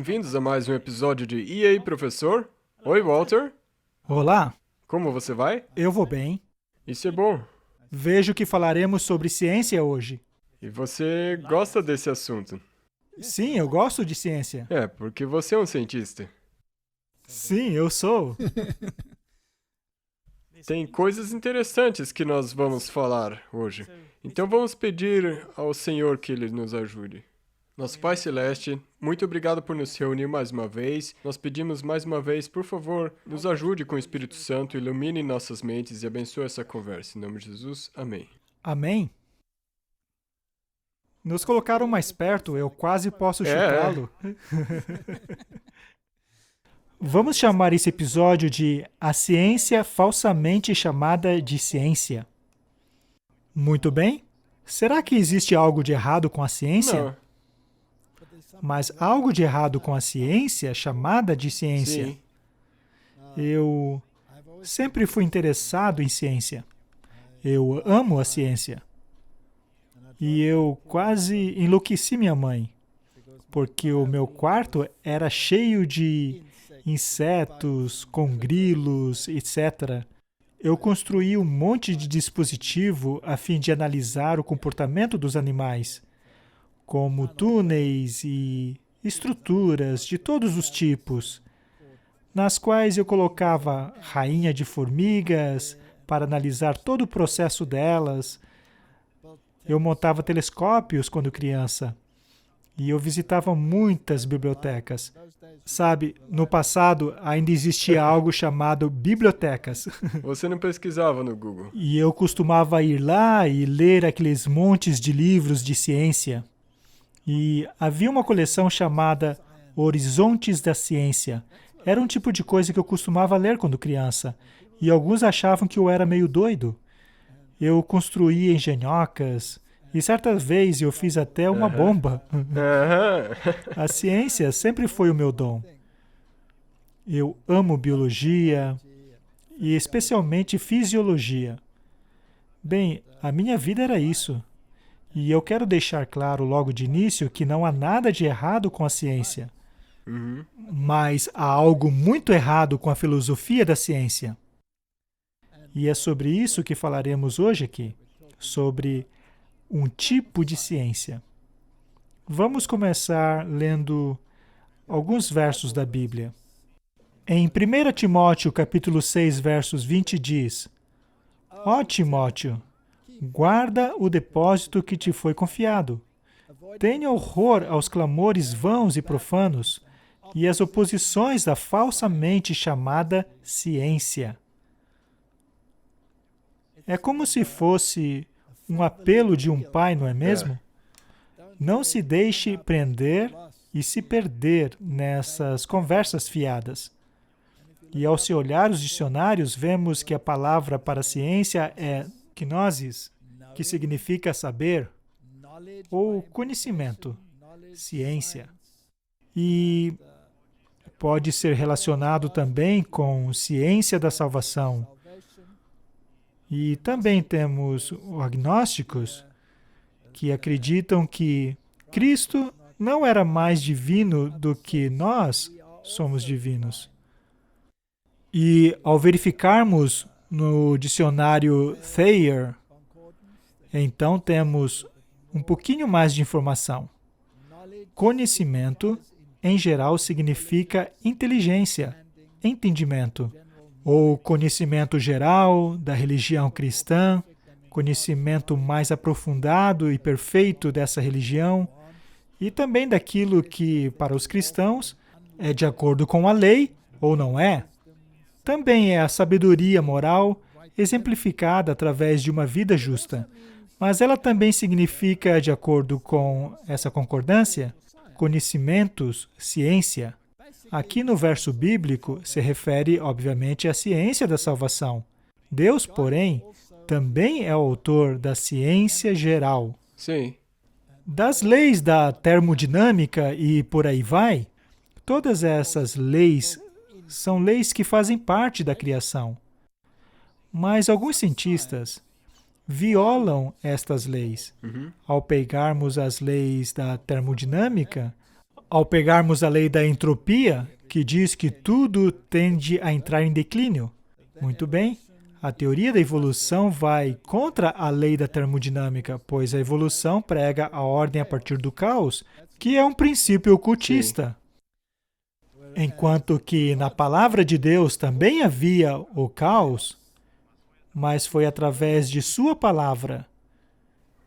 Bem-vindos a mais um episódio de E aí, professor? Oi, Walter. Olá, Como você vai? eu vou bem. Isso é bom. Vejo que falaremos sobre ciência hoje. E você gosta desse assunto? Sim, eu gosto de ciência. É, porque você é um cientista. Sim, eu sou. Tem coisas interessantes que nós vamos falar hoje. Então vamos pedir ao Senhor que Ele nos ajude. Nosso Pai Celeste, muito obrigado por nos reunir mais uma vez. Nós pedimos mais uma vez, por favor, nos ajude com o Espírito Santo, ilumine nossas mentes e abençoe essa conversa. Em nome de Jesus, amém. Amém? Nos colocaram mais perto, eu quase posso chutá-lo. Vamos chamar esse episódio de A Ciência Falsamente Chamada de Ciência. Muito bem. Será que existe algo de errado com a ciência? Não. Mas algo de errado com a ciência chamada de ciência. Sim. Eu sempre fui interessado em ciência. Eu amo a ciência. E eu quase enlouqueci minha mãe, porque o meu quarto era cheio de insetos, com grilos, etc. Eu construí um monte de dispositivo a fim de analisar o comportamento dos animais, como túneis e estruturas de todos os tipos, nas quais eu colocava rainha de formigas para analisar todo o processo delas. Eu montava telescópios quando criança e eu visitava muitas bibliotecas. Sabe, no passado ainda existia algo chamado bibliotecas. Você não pesquisava no Google. E eu costumava ir lá e ler aqueles montes de livros de ciência. E havia uma coleção chamada Horizontes da Ciência. Era um tipo de coisa que eu costumava ler quando criança. E alguns achavam que eu era meio doido. Eu construía engenhocas e certa vez eu fiz até uma bomba. A ciência sempre foi o meu dom. Eu amo biologia e especialmente fisiologia. Bem, a minha vida era isso. E eu quero deixar claro logo de início que não há nada de errado com a ciência. Mas há algo muito errado com a filosofia da ciência. E é sobre isso que falaremos hoje aqui, sobre um tipo de ciência. Vamos começar lendo alguns versos da Bíblia. Em 1 Timóteo, capítulo 6, versos 20, diz: Ó Timóteo, guarda o depósito que te foi confiado. Tenha horror aos clamores vãos e profanos e às oposições da falsamente chamada ciência. É como se fosse um apelo de um pai, não é mesmo? Não se deixe prender e se perder nessas conversas fiadas. E ao se olhar os dicionários, vemos que a palavra para ciência é gnosis, que significa saber, ou conhecimento, ciência. E pode ser relacionado também com ciência da salvação. E também temos os agnósticos, que acreditam que Cristo não era mais divino do que nós somos divinos. E ao verificarmos no dicionário Thayer, então temos um pouquinho mais de informação. Conhecimento, em geral, significa inteligência, entendimento, ou conhecimento geral da religião cristã, conhecimento mais aprofundado e perfeito dessa religião, e também daquilo que, para os cristãos, é de acordo com a lei ou não é. Também é a sabedoria moral exemplificada através de uma vida justa. Mas ela também significa, de acordo com essa concordância, conhecimentos, ciência. Aqui no verso bíblico se refere, obviamente, à ciência da salvação. Deus, porém, também é o autor da ciência geral. Sim. Das leis da termodinâmica e por aí vai, todas essas leis são leis que fazem parte da criação. Mas alguns cientistas violam estas leis. Ao pegarmos as leis da termodinâmica, ao pegarmos a lei da entropia, que diz que tudo tende a entrar em declínio. Muito bem. A teoria da evolução vai contra a lei da termodinâmica, pois a evolução prega a ordem a partir do caos, que é um princípio ocultista. Enquanto que na palavra de Deus também havia o caos, mas foi através de sua palavra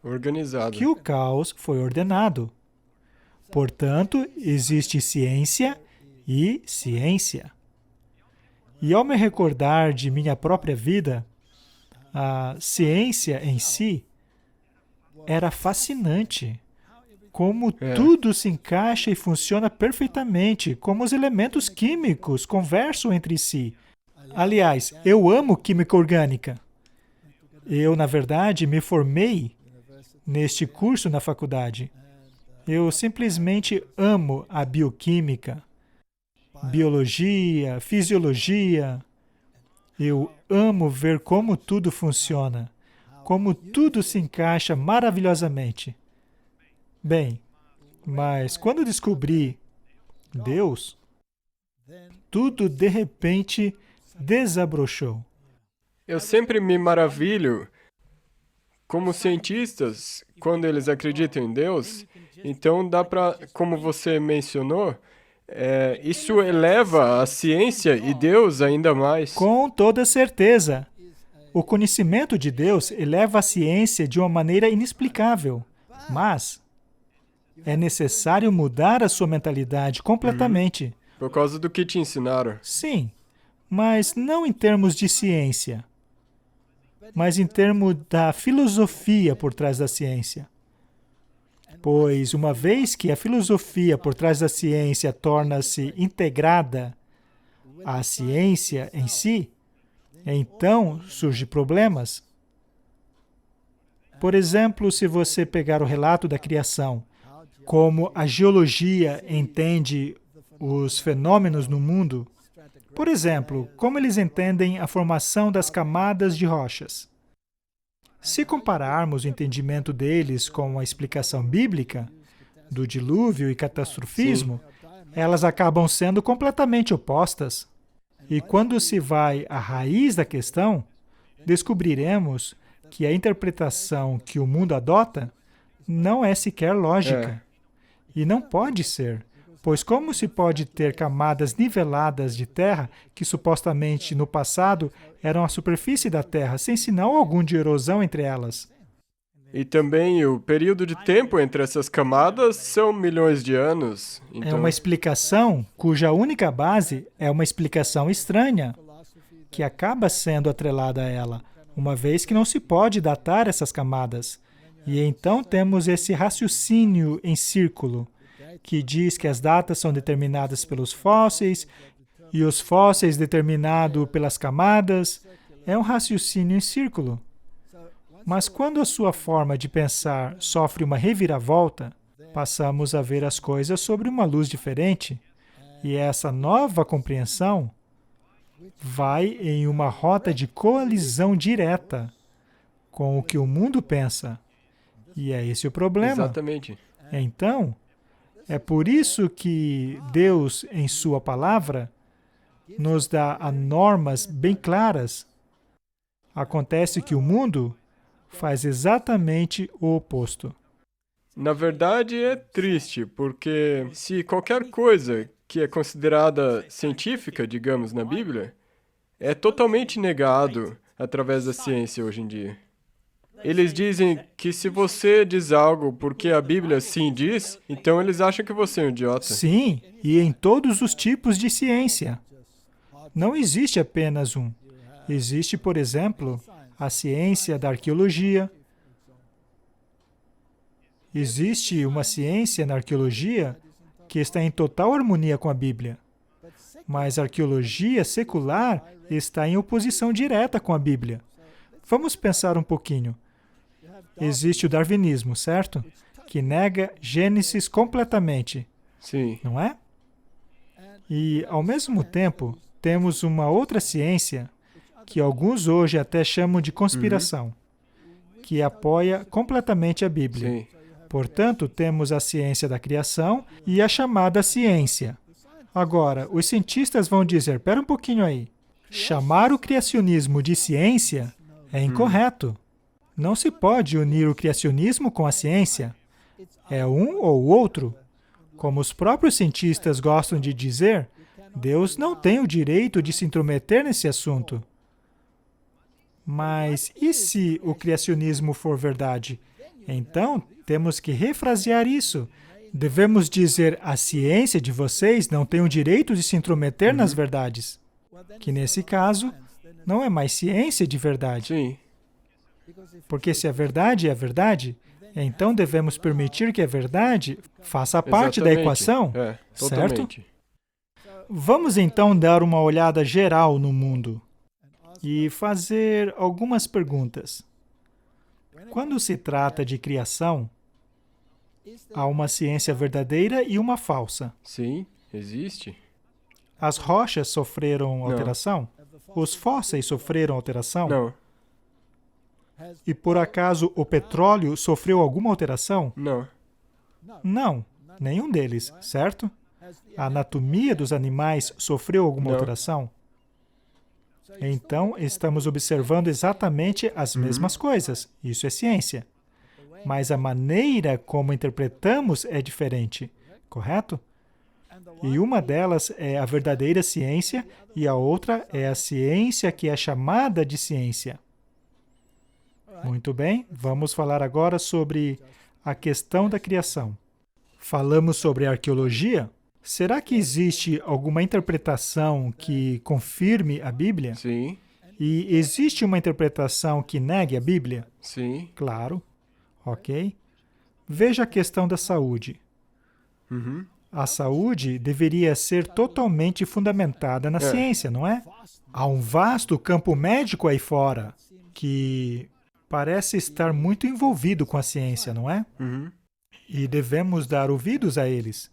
Organizado. que o caos foi ordenado. Portanto, existe ciência e ciência. E ao me recordar de minha própria vida, a ciência em si era fascinante. Como tudo se encaixa e funciona perfeitamente, como os elementos químicos conversam entre si. Aliás, eu amo química orgânica. Eu, na verdade, me formei neste curso na faculdade. Eu simplesmente amo a bioquímica, biologia, fisiologia. Eu amo ver como tudo funciona, como tudo se encaixa maravilhosamente. Bem, mas quando descobri Deus, tudo de repente desabrochou. Eu sempre me maravilho como cientistas, quando eles acreditam em Deus, então dá para, como você mencionou, isso eleva a ciência e Deus ainda mais. Com toda certeza. O conhecimento de Deus eleva a ciência de uma maneira inexplicável, mas é necessário mudar a sua mentalidade completamente. Por causa do que te ensinaram. Sim, mas não em termos de ciência, mas em termos da filosofia por trás da ciência. Pois, uma vez que a filosofia por trás da ciência torna-se integrada à ciência em si, então surgem problemas. Por exemplo, se você pegar o relato da criação, como a geologia entende os fenômenos no mundo, por exemplo, como eles entendem a formação das camadas de rochas. Se compararmos o entendimento deles com a explicação bíblica do dilúvio e catastrofismo, elas acabam sendo completamente opostas. E quando se vai à raiz da questão, descobriremos que a interpretação que o mundo adota não é sequer lógica. E não pode ser, pois como se pode ter camadas niveladas de terra que supostamente no passado eram a superfície da terra, sem sinal algum de erosão entre elas? E também o período de tempo entre essas camadas são milhões de anos. É uma explicação cuja única base é uma explicação estranha, que acaba sendo atrelada a ela, uma vez que não se pode datar essas camadas. E então temos esse raciocínio em círculo, que diz que as datas são determinadas pelos fósseis, e os fósseis determinados pelas camadas. É um raciocínio em círculo. Mas quando a sua forma de pensar sofre uma reviravolta, passamos a ver as coisas sobre uma luz diferente. E essa nova compreensão vai em uma rota de colisão direta com o que o mundo pensa. E é esse o problema. Exatamente. Então, é por isso que Deus, em sua palavra, nos dá normas bem claras. Acontece que o mundo faz exatamente o oposto. Na verdade, é triste, porque se qualquer coisa que é considerada científica, digamos, na Bíblia, é totalmente negado através da ciência hoje em dia. Eles dizem que se você diz algo porque a Bíblia sim diz, então eles acham que você é um idiota. Sim, e em todos os tipos de ciência. Não existe apenas um. Existe, por exemplo, a ciência da arqueologia. Existe uma ciência na arqueologia que está em total harmonia com a Bíblia. Mas a arqueologia secular está em oposição direta com a Bíblia. Vamos pensar um pouquinho. Existe o darwinismo, certo? Que nega Gênesis completamente. Sim. Não é? E, ao mesmo tempo, temos uma outra ciência que alguns hoje até chamam de conspiração, que apoia completamente a Bíblia. Sim. Portanto, temos a ciência da criação e a chamada ciência. Agora, os cientistas vão dizer, espera um pouquinho aí, chamar o criacionismo de ciência é incorreto. Não se pode unir o criacionismo com a ciência. É um ou outro. Como os próprios cientistas gostam de dizer, Deus não tem o direito de se intrometer nesse assunto. Mas e se o criacionismo for verdade? Então, temos que refrasear isso. Devemos dizer, a ciência de vocês não tem o direito de se intrometer nas verdades. Que nesse caso, não é mais ciência de verdade. Sim. Porque se a verdade é a verdade, então devemos permitir que a verdade faça parte da equação, certo? Totalmente. Vamos então dar uma olhada geral no mundo e fazer algumas perguntas. Quando se trata de criação, há uma ciência verdadeira e uma falsa. Sim, existe. As rochas sofreram alteração? Os fósseis sofreram alteração? Não. E por acaso o petróleo sofreu alguma alteração? Não. Não, nenhum deles, certo? A anatomia dos animais sofreu alguma alteração? Então, estamos observando exatamente as mesmas coisas. Isso é ciência. Mas a maneira como interpretamos é diferente, correto? E uma delas é a verdadeira ciência e a outra é a ciência que é chamada de ciência. Muito bem, vamos falar agora sobre a questão da criação. Falamos sobre arqueologia. Será que existe alguma interpretação que confirme a Bíblia? Sim. E existe uma interpretação que negue a Bíblia? Sim. Claro. Ok. Veja a questão da saúde. A saúde deveria ser totalmente fundamentada na ciência, não é? Há um vasto campo médico aí fora que parece estar muito envolvido com a ciência, não é? E devemos dar ouvidos a eles.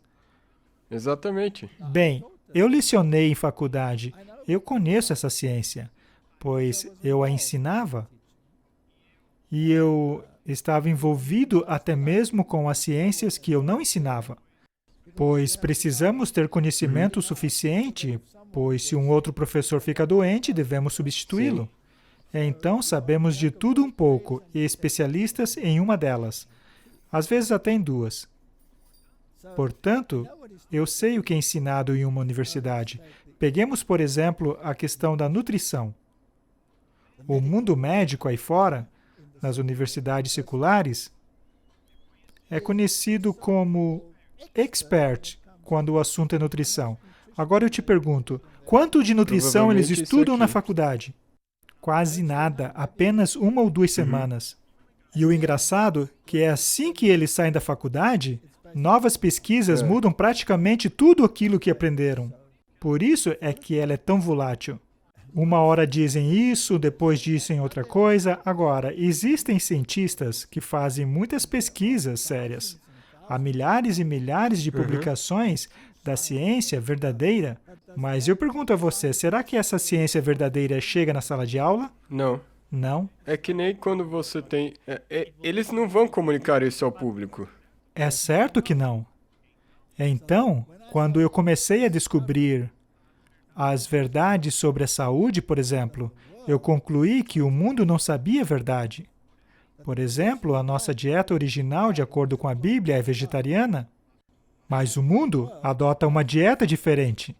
Exatamente. Bem, eu lecionei em faculdade. Eu conheço essa ciência, pois eu a ensinava. E eu estava envolvido até mesmo com as ciências que eu não ensinava. Pois precisamos ter conhecimento suficiente, pois se um outro professor fica doente, devemos substituí-lo. Então, sabemos de tudo um pouco e especialistas em uma delas. Às vezes até em duas. Portanto, eu sei o que é ensinado em uma universidade. Peguemos, por exemplo, a questão da nutrição. O mundo médico aí fora, nas universidades seculares, é conhecido como expert quando o assunto é nutrição. Agora eu te pergunto, quanto de nutrição eles estudam na faculdade? Quase nada, apenas 1 ou 2 semanas. E o engraçado é que é assim que eles saem da faculdade, novas pesquisas mudam praticamente tudo aquilo que aprenderam. Por isso é que ela é tão volátil. Uma hora dizem isso, depois dizem outra coisa. Agora, existem cientistas que fazem muitas pesquisas sérias. Há milhares e milhares de publicações da ciência verdadeira. Mas eu pergunto a você, será que essa ciência verdadeira chega na sala de aula? Não. Não. É que nem quando você tem... eles não vão comunicar isso ao público. É certo que não. Então, quando eu comecei a descobrir as verdades sobre a saúde, por exemplo, eu concluí que o mundo não sabia a verdade. Por exemplo, a nossa dieta original, de acordo com a Bíblia, é vegetariana, mas o mundo adota uma dieta diferente.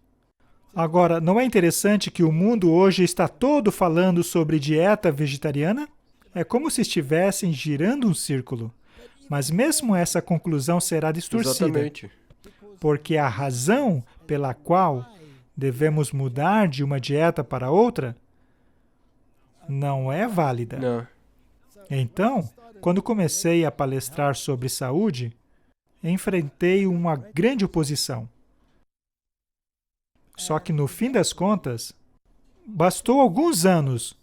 Agora, não é interessante que o mundo hoje está todo falando sobre dieta vegetariana? É como se estivessem girando um círculo. Mas mesmo essa conclusão será distorcida. Exatamente. Porque a razão pela qual devemos mudar de uma dieta para outra não é válida. Não. Então, quando comecei a palestrar sobre saúde, enfrentei uma grande oposição. Só que no fim das contas, bastou alguns anos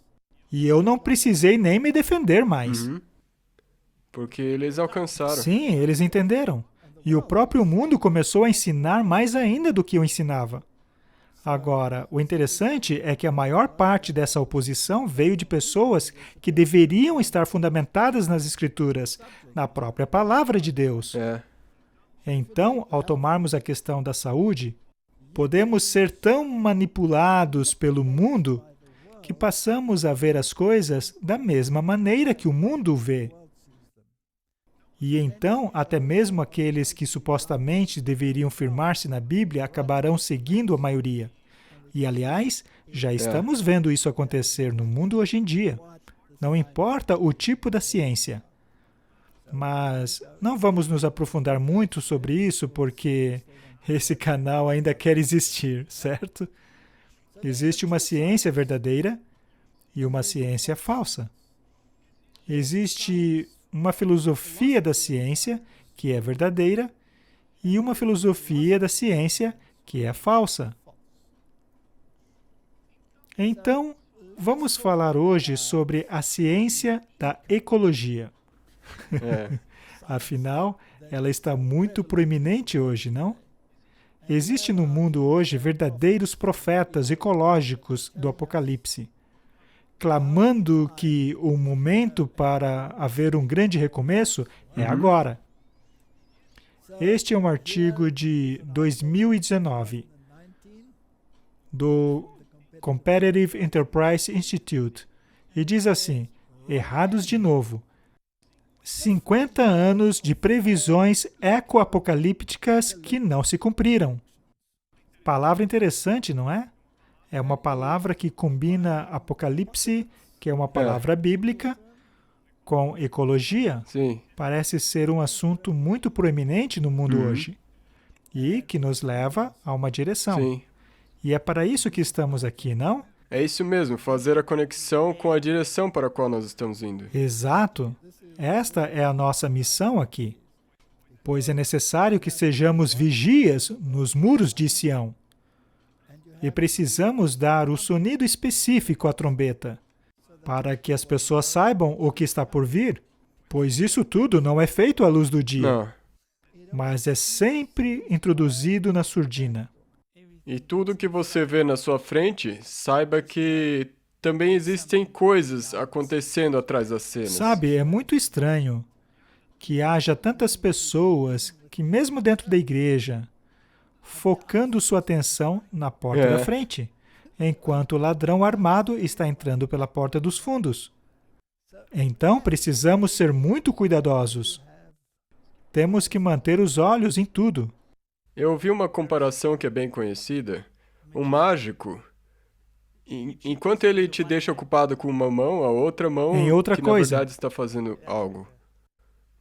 e eu não precisei nem me defender mais. Porque eles alcançaram. Sim, eles entenderam. E o próprio mundo começou a ensinar mais ainda do que eu ensinava. Agora, o interessante é que a maior parte dessa oposição veio de pessoas que deveriam estar fundamentadas nas Escrituras, na própria palavra de Deus. Então, ao tomarmos a questão da saúde, podemos ser tão manipulados pelo mundo que passamos a ver as coisas da mesma maneira que o mundo vê. E então, até mesmo aqueles que supostamente deveriam firmar-se na Bíblia acabarão seguindo a maioria. E, aliás, já estamos vendo isso acontecer no mundo hoje em dia. Não importa o tipo da ciência. Mas não vamos nos aprofundar muito sobre isso, porque esse canal ainda quer existir, certo? Existe uma ciência verdadeira e uma ciência falsa. Existe uma filosofia da ciência que é verdadeira e uma filosofia da ciência que é falsa. Então, vamos falar hoje sobre a ciência da ecologia. Afinal, ela está muito proeminente hoje, não? Existe no mundo hoje verdadeiros profetas ecológicos do Apocalipse, clamando que o momento para haver um grande recomeço é agora. Este é um artigo de 2019 do Competitive Enterprise Institute e diz assim: errados de novo. 50 anos de previsões ecoapocalípticas que não se cumpriram. Palavra interessante, não é? É uma palavra que combina Apocalipse, que é uma palavra bíblica, com ecologia. Sim. Parece ser um assunto muito proeminente no mundo hoje e que nos leva a uma direção. Sim. E é para isso que estamos aqui, não? É isso mesmo, fazer a conexão com a direção para a qual nós estamos indo. Exato. Esta é a nossa missão aqui. Pois é necessário que sejamos vigias nos muros de Sião. E precisamos dar o sonido específico à trombeta, para que as pessoas saibam o que está por vir, pois isso tudo não é feito à luz do dia, Não. mas é sempre introduzido na surdina. E tudo que você vê na sua frente, saiba que também existem coisas acontecendo atrás das cenas. Sabe, é muito estranho que haja tantas pessoas que, mesmo dentro da igreja, focando sua atenção na porta da frente, enquanto o ladrão armado está entrando pela porta dos fundos. Então, precisamos ser muito cuidadosos. Temos que manter os olhos em tudo. Eu ouvi uma comparação que é bem conhecida. Um mágico, enquanto ele te deixa ocupado com uma mão, a outra mão Em outra que coisa. na verdade está fazendo algo.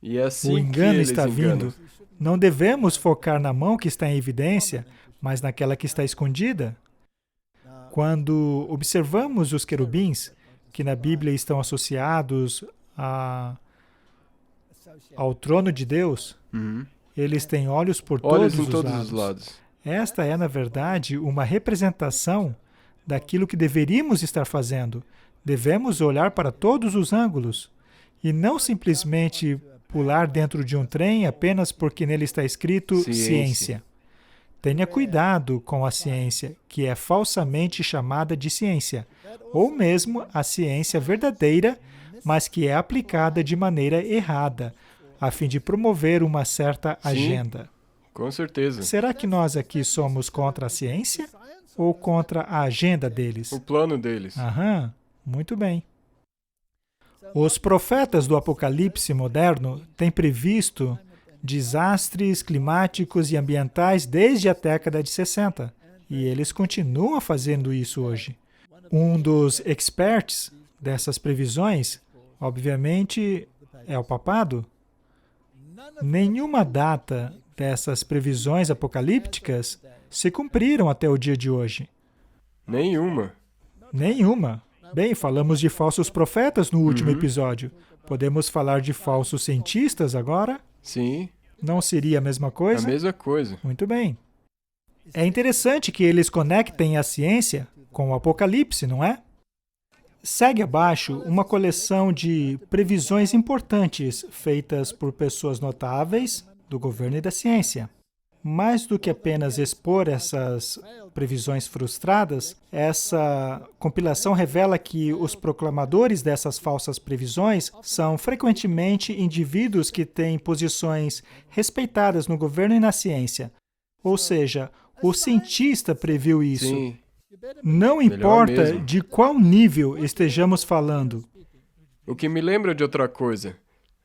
E é assim O engano que eles está enganam. vindo. Não devemos focar na mão que está em evidência, mas naquela que está escondida. Quando observamos os querubins, que na Bíblia estão associados ao trono de Deus, eles têm olhos por Olhos todos em todos os os lados. Esta é, na verdade, uma representação daquilo que deveríamos estar fazendo. Devemos olhar para todos os ângulos e não simplesmente pular dentro de um trem apenas porque nele está escrito ciência. Tenha cuidado com a ciência, que é falsamente chamada de ciência, ou mesmo a ciência verdadeira, mas que é aplicada de maneira errada, a fim de promover uma certa agenda. Com certeza. Será que nós aqui somos contra a ciência ou contra a agenda deles? O plano deles. Aham, muito bem. Os profetas do Apocalipse moderno têm previsto desastres climáticos e ambientais desde a década de 60, e eles continuam fazendo isso hoje. Um dos experts dessas previsões, obviamente, é o papado. Nenhuma data dessas previsões apocalípticas se cumpriram até o dia de hoje. Nenhuma. Nenhuma. Bem, falamos de falsos profetas no último episódio. Podemos falar de falsos cientistas agora? Sim. Não seria a mesma coisa? A mesma coisa. Muito bem. É interessante que eles conectem a ciência com o Apocalipse, não é? Segue abaixo uma coleção de previsões importantes feitas por pessoas notáveis do governo e da ciência. mais do que apenas expor essas previsões frustradas, essa compilação revela que os proclamadores dessas falsas previsões são frequentemente indivíduos que têm posições respeitadas no governo e na ciência. Ou seja, o cientista previu isso. Sim. Não Melhor importa mesmo. de qual nível estejamos falando. O que me lembra de outra coisa.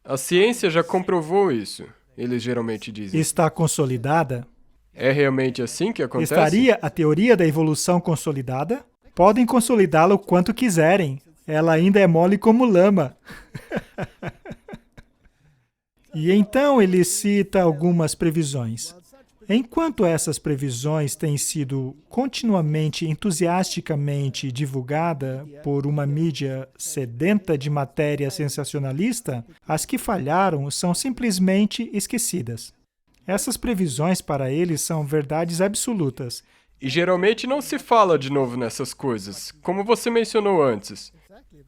A ciência já comprovou isso, eles geralmente dizem. Está consolidada? É realmente assim que acontece? Estaria a teoria da evolução consolidada? Podem consolidá-la o quanto quiserem. Ela ainda é mole como lama. E então ele cita algumas previsões. Enquanto essas previsões têm sido continuamente, entusiasticamente divulgadas por uma mídia sedenta de matéria sensacionalista, as que falharam são simplesmente esquecidas. Essas previsões para eles são verdades absolutas. E geralmente não se fala de novo nessas coisas, como você mencionou antes.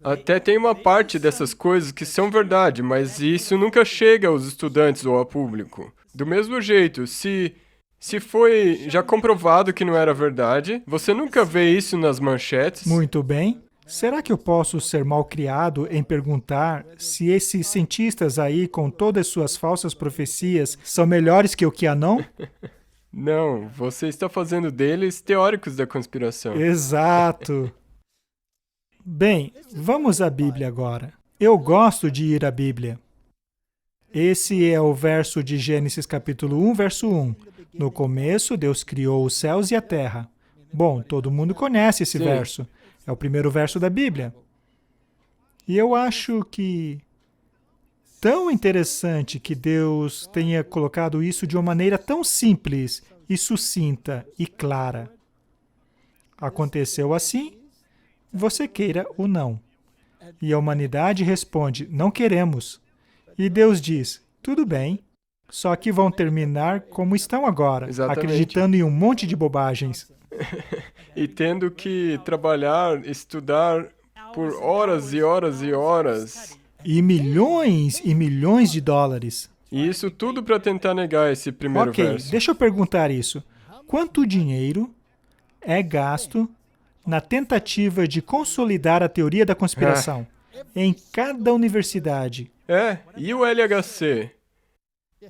Até tem uma parte dessas coisas que são verdade, mas isso nunca chega aos estudantes ou ao público. Do mesmo jeito, se foi já comprovado que não era verdade, você nunca vê isso nas manchetes. Muito bem. Será que eu posso ser mal criado em perguntar se esses cientistas aí, com todas suas falsas profecias, são melhores que o QAnon? Não, você está fazendo deles teóricos da conspiração. Exato. Bem, vamos à Bíblia agora. Eu gosto de ir à Bíblia. Esse é o verso de Gênesis capítulo 1, verso 1. No começo, Deus criou os céus e a terra. Bom, todo mundo conhece esse Sim. verso. É o primeiro verso da Bíblia. E eu acho que tão interessante que Deus tenha colocado isso de uma maneira tão simples e sucinta e clara. Aconteceu assim, você queira ou não. E a humanidade responde, não queremos. E Deus diz, tudo bem, só que vão terminar como estão agora, Exatamente. acreditando em um monte de bobagens. E tendo que trabalhar, estudar por horas e horas e horas. E milhões de dólares. E isso tudo para tentar negar esse primeiro Ok, verso. deixa eu perguntar isso. Quanto dinheiro é gasto na tentativa de consolidar a teoria da conspiração em cada universidade? E o LHC?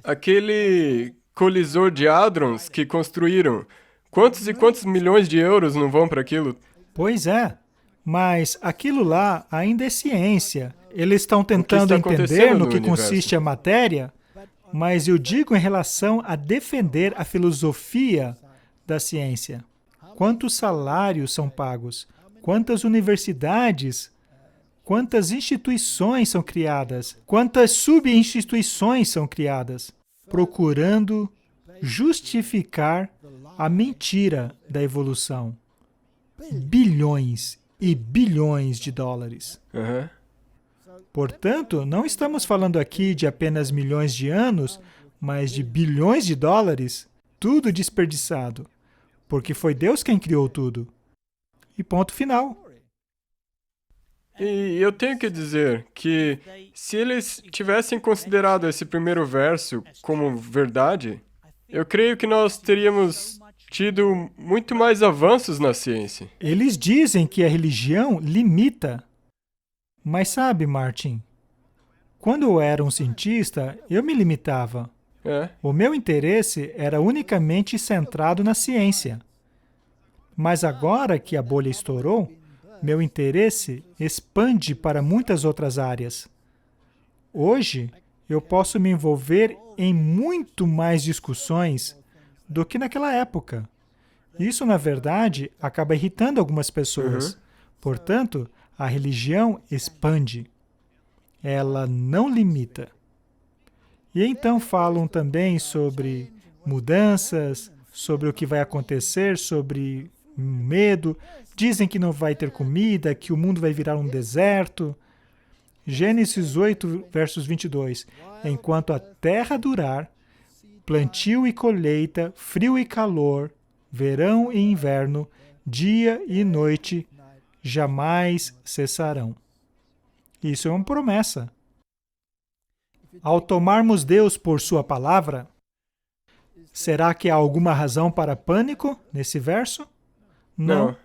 Aquele colisor de hadrons que construíram. Quantos e quantos milhões de euros não vão para aquilo? Pois é, mas aquilo lá ainda é ciência. Eles estão tentando está entender acontecendo no no que universo? consiste a matéria, mas eu digo em relação a defender a filosofia da ciência. Quantos salários são pagos? Quantas universidades? Quantas instituições são criadas? Quantas subinstituições são criadas? Procurando justificar a mentira da evolução. Bilhões e bilhões de dólares. Aham. Portanto, não estamos falando aqui de apenas milhões de anos, mas de bilhões de dólares, tudo desperdiçado, porque foi Deus quem criou tudo. E ponto final. E eu tenho que dizer que se eles tivessem considerado esse primeiro verso como verdade, eu creio que nós teríamos tido muito mais avanços na ciência. Eles dizem que a religião limita. Mas sabe, Martin, quando eu era um cientista, eu me limitava. O meu interesse era unicamente centrado na ciência. Mas agora que a bolha estourou, meu interesse expande para muitas outras áreas. Hoje, eu posso me envolver em muito mais discussões do que naquela época. Isso, na verdade, acaba irritando algumas pessoas. Portanto, a religião expande. Ela não limita. E então falam também sobre mudanças, sobre o que vai acontecer, sobre medo. Dizem que não vai ter comida, que o mundo vai virar um deserto. Gênesis 8, versos 22. Enquanto a terra durar, plantio e colheita, frio e calor, verão e inverno, dia e noite, jamais cessarão. Isso é uma promessa. Ao tomarmos Deus por sua palavra, Será que há alguma razão para pânico nesse verso? Não.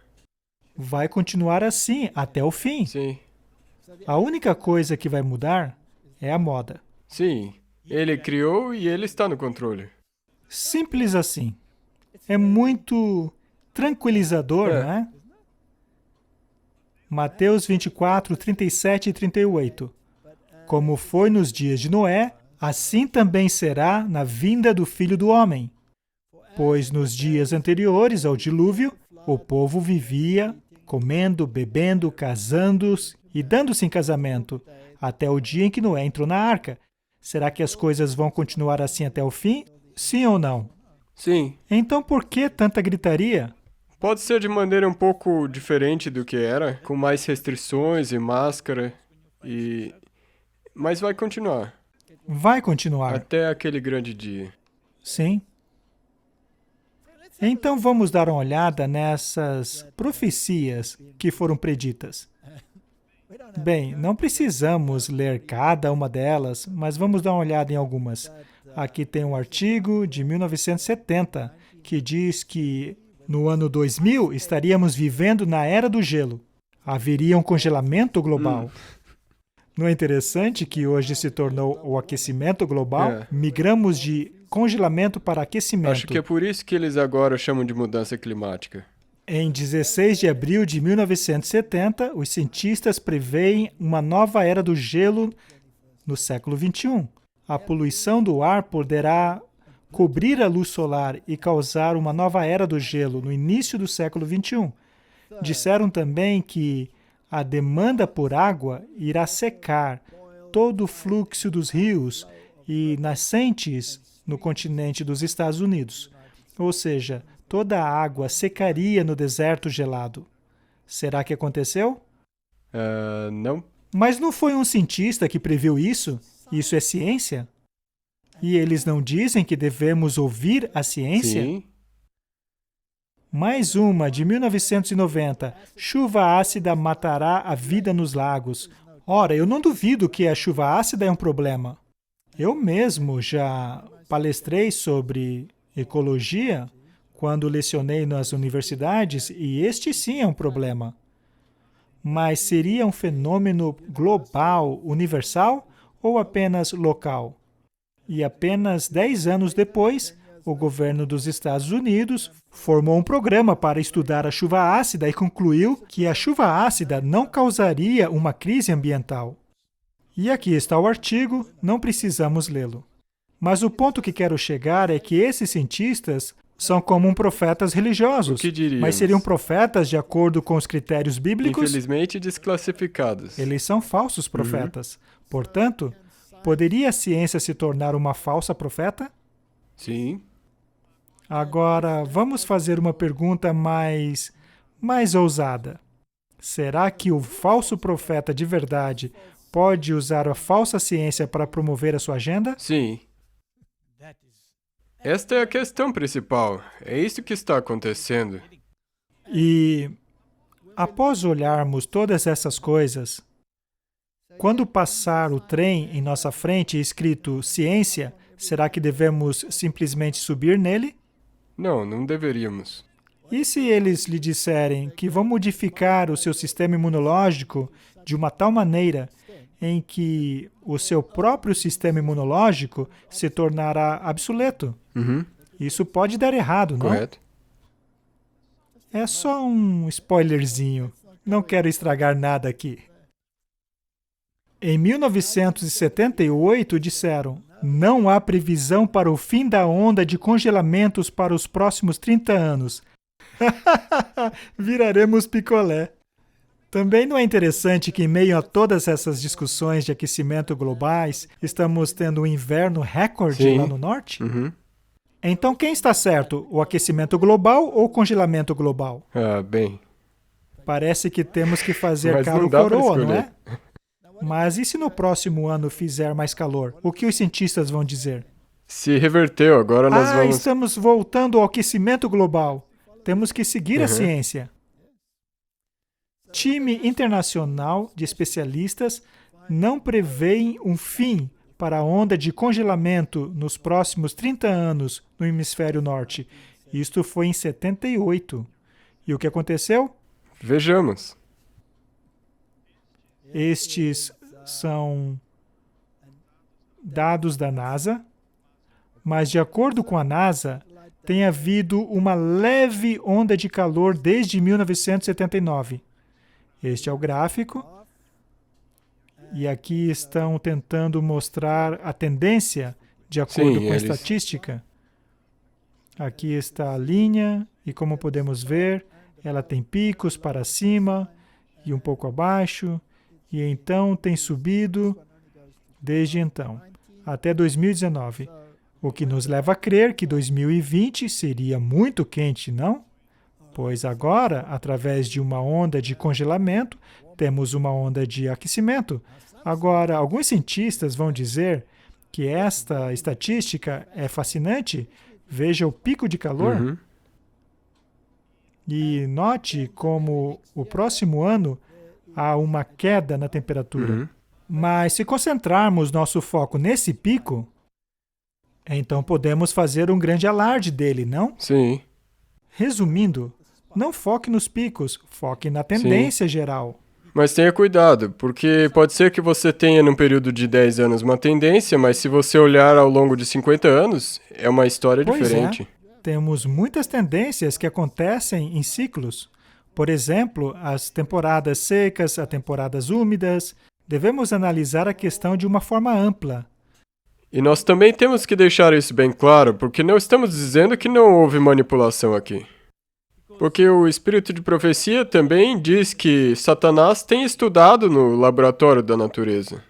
Vai continuar assim até o fim. Sim. A única coisa que vai mudar é a moda. Sim. Ele criou e ele está no controle. Simples assim. É muito tranquilizador, não é? Mateus 24, 37 e 38. Como foi nos dias de Noé, assim também será na vinda do Filho do Homem. Pois nos dias anteriores ao dilúvio, o povo vivia comendo, bebendo, casando-se e dando-se em casamento, até o dia em que Noé entrou na arca. Será que as coisas vão continuar assim até o fim? Sim ou não? Sim. Então por que tanta gritaria? Pode ser de maneira um pouco diferente do que era, com mais restrições e máscara, mas vai continuar. Vai continuar. Até aquele grande dia. Sim. Então vamos dar uma olhada nessas profecias que foram preditas. Bem, não precisamos ler cada uma delas, mas vamos dar uma olhada em algumas. Aqui tem um artigo de 1970 que diz que no ano 2000 estaríamos vivendo na era do gelo. Haveria um congelamento global. Não é interessante que hoje se tornou o aquecimento global? Migramos de congelamento para aquecimento. Acho que é por isso que eles agora chamam de mudança climática. Em 16 de abril de 1970, os cientistas preveem uma nova era do gelo no século XXI. A poluição do ar poderá cobrir a luz solar e causar uma nova era do gelo no início do século XXI. Disseram também que a demanda por água irá secar todo o fluxo dos rios e nascentes no continente dos Estados Unidos. Ou seja, toda a água secaria no deserto gelado. Será que aconteceu? Não. Mas não foi um cientista que previu isso? Isso é ciência? E eles não dizem que devemos ouvir a ciência? Sim. Mais uma, de 1990. Chuva ácida matará a vida nos lagos. Ora, eu não duvido que a chuva ácida é um problema. Eu mesmo já palestrei sobre ecologia quando lecionei nas universidades, e este sim é um problema. Mas seria um fenômeno global, universal, ou apenas local? E apenas 10 anos depois, o governo dos Estados Unidos formou um programa para estudar a chuva ácida e concluiu que a chuva ácida não causaria uma crise ambiental. E aqui está o artigo, não precisamos lê-lo. Mas o ponto que quero chegar é que esses cientistas são como profetas religiosos, O que diríamos? mas seriam profetas de acordo com os critérios bíblicos? Infelizmente desclassificados. Eles são falsos profetas. Portanto, poderia a ciência se tornar uma falsa profeta? Sim. Agora, vamos fazer uma pergunta mais ousada. Será que o falso profeta de verdade pode usar a falsa ciência para promover a sua agenda? Sim. Esta é a questão principal. É isso que está acontecendo. E, após olharmos todas essas coisas, quando passar o trem em nossa frente escrito ciência, será que devemos simplesmente subir nele? Não, não deveríamos. E se eles lhe disserem que vão modificar o seu sistema imunológico de uma tal maneira em que o seu próprio sistema imunológico se tornará obsoleto? Isso pode dar errado, não? Correto? É só um spoilerzinho. Não quero estragar nada aqui. Em 1978, disseram: não há previsão para o fim da onda de congelamentos para os próximos 30 anos. Viraremos picolé. Também não é interessante que, em meio a todas essas discussões de aquecimento globais, estamos tendo um inverno recorde lá no norte? Então, quem está certo? O aquecimento global ou o congelamento global? Bem. Parece que temos que fazer Mas caro não dá pra coroa, não escolher. é? Mas e se no próximo ano fizer mais calor? O que os cientistas vão dizer? Se reverteu, agora nós vamos... Estamos voltando ao aquecimento global. Temos que seguir a ciência. Time internacional de especialistas não prevêem um fim para a onda de congelamento nos próximos 30 anos no hemisfério norte. Isto foi em 78. E o que aconteceu? Vejamos. Estes são dados da NASA, mas de acordo com a NASA, tem havido uma leve onda de calor desde 1979. Este é o gráfico. E aqui estão tentando mostrar a tendência de acordo com a estatística. Aqui está a linha, e como podemos ver, ela tem picos para cima e um pouco abaixo, e então tem subido desde então, até 2019. O que nos leva a crer que 2020 seria muito quente, não? Pois agora, através de uma onda de congelamento, temos uma onda de aquecimento. Agora, alguns cientistas vão dizer que esta estatística é fascinante. Veja o pico de calor. E note como o próximo ano há uma queda na temperatura. Mas se concentrarmos nosso foco nesse pico, então podemos fazer um grande alarde dele, não? Sim. Resumindo, não foque nos picos, foque na tendência geral. Mas tenha cuidado, porque pode ser que você tenha num período de 10 anos uma tendência, mas se você olhar ao longo de 50 anos, é uma história diferente. Temos muitas tendências que acontecem em ciclos. Por exemplo, as temporadas secas, as temporadas úmidas. Devemos analisar a questão de uma forma ampla. E nós também temos que deixar isso bem claro, porque não estamos dizendo que não houve manipulação aqui. Porque o espírito de profecia também diz que Satanás tem estudado no laboratório da natureza.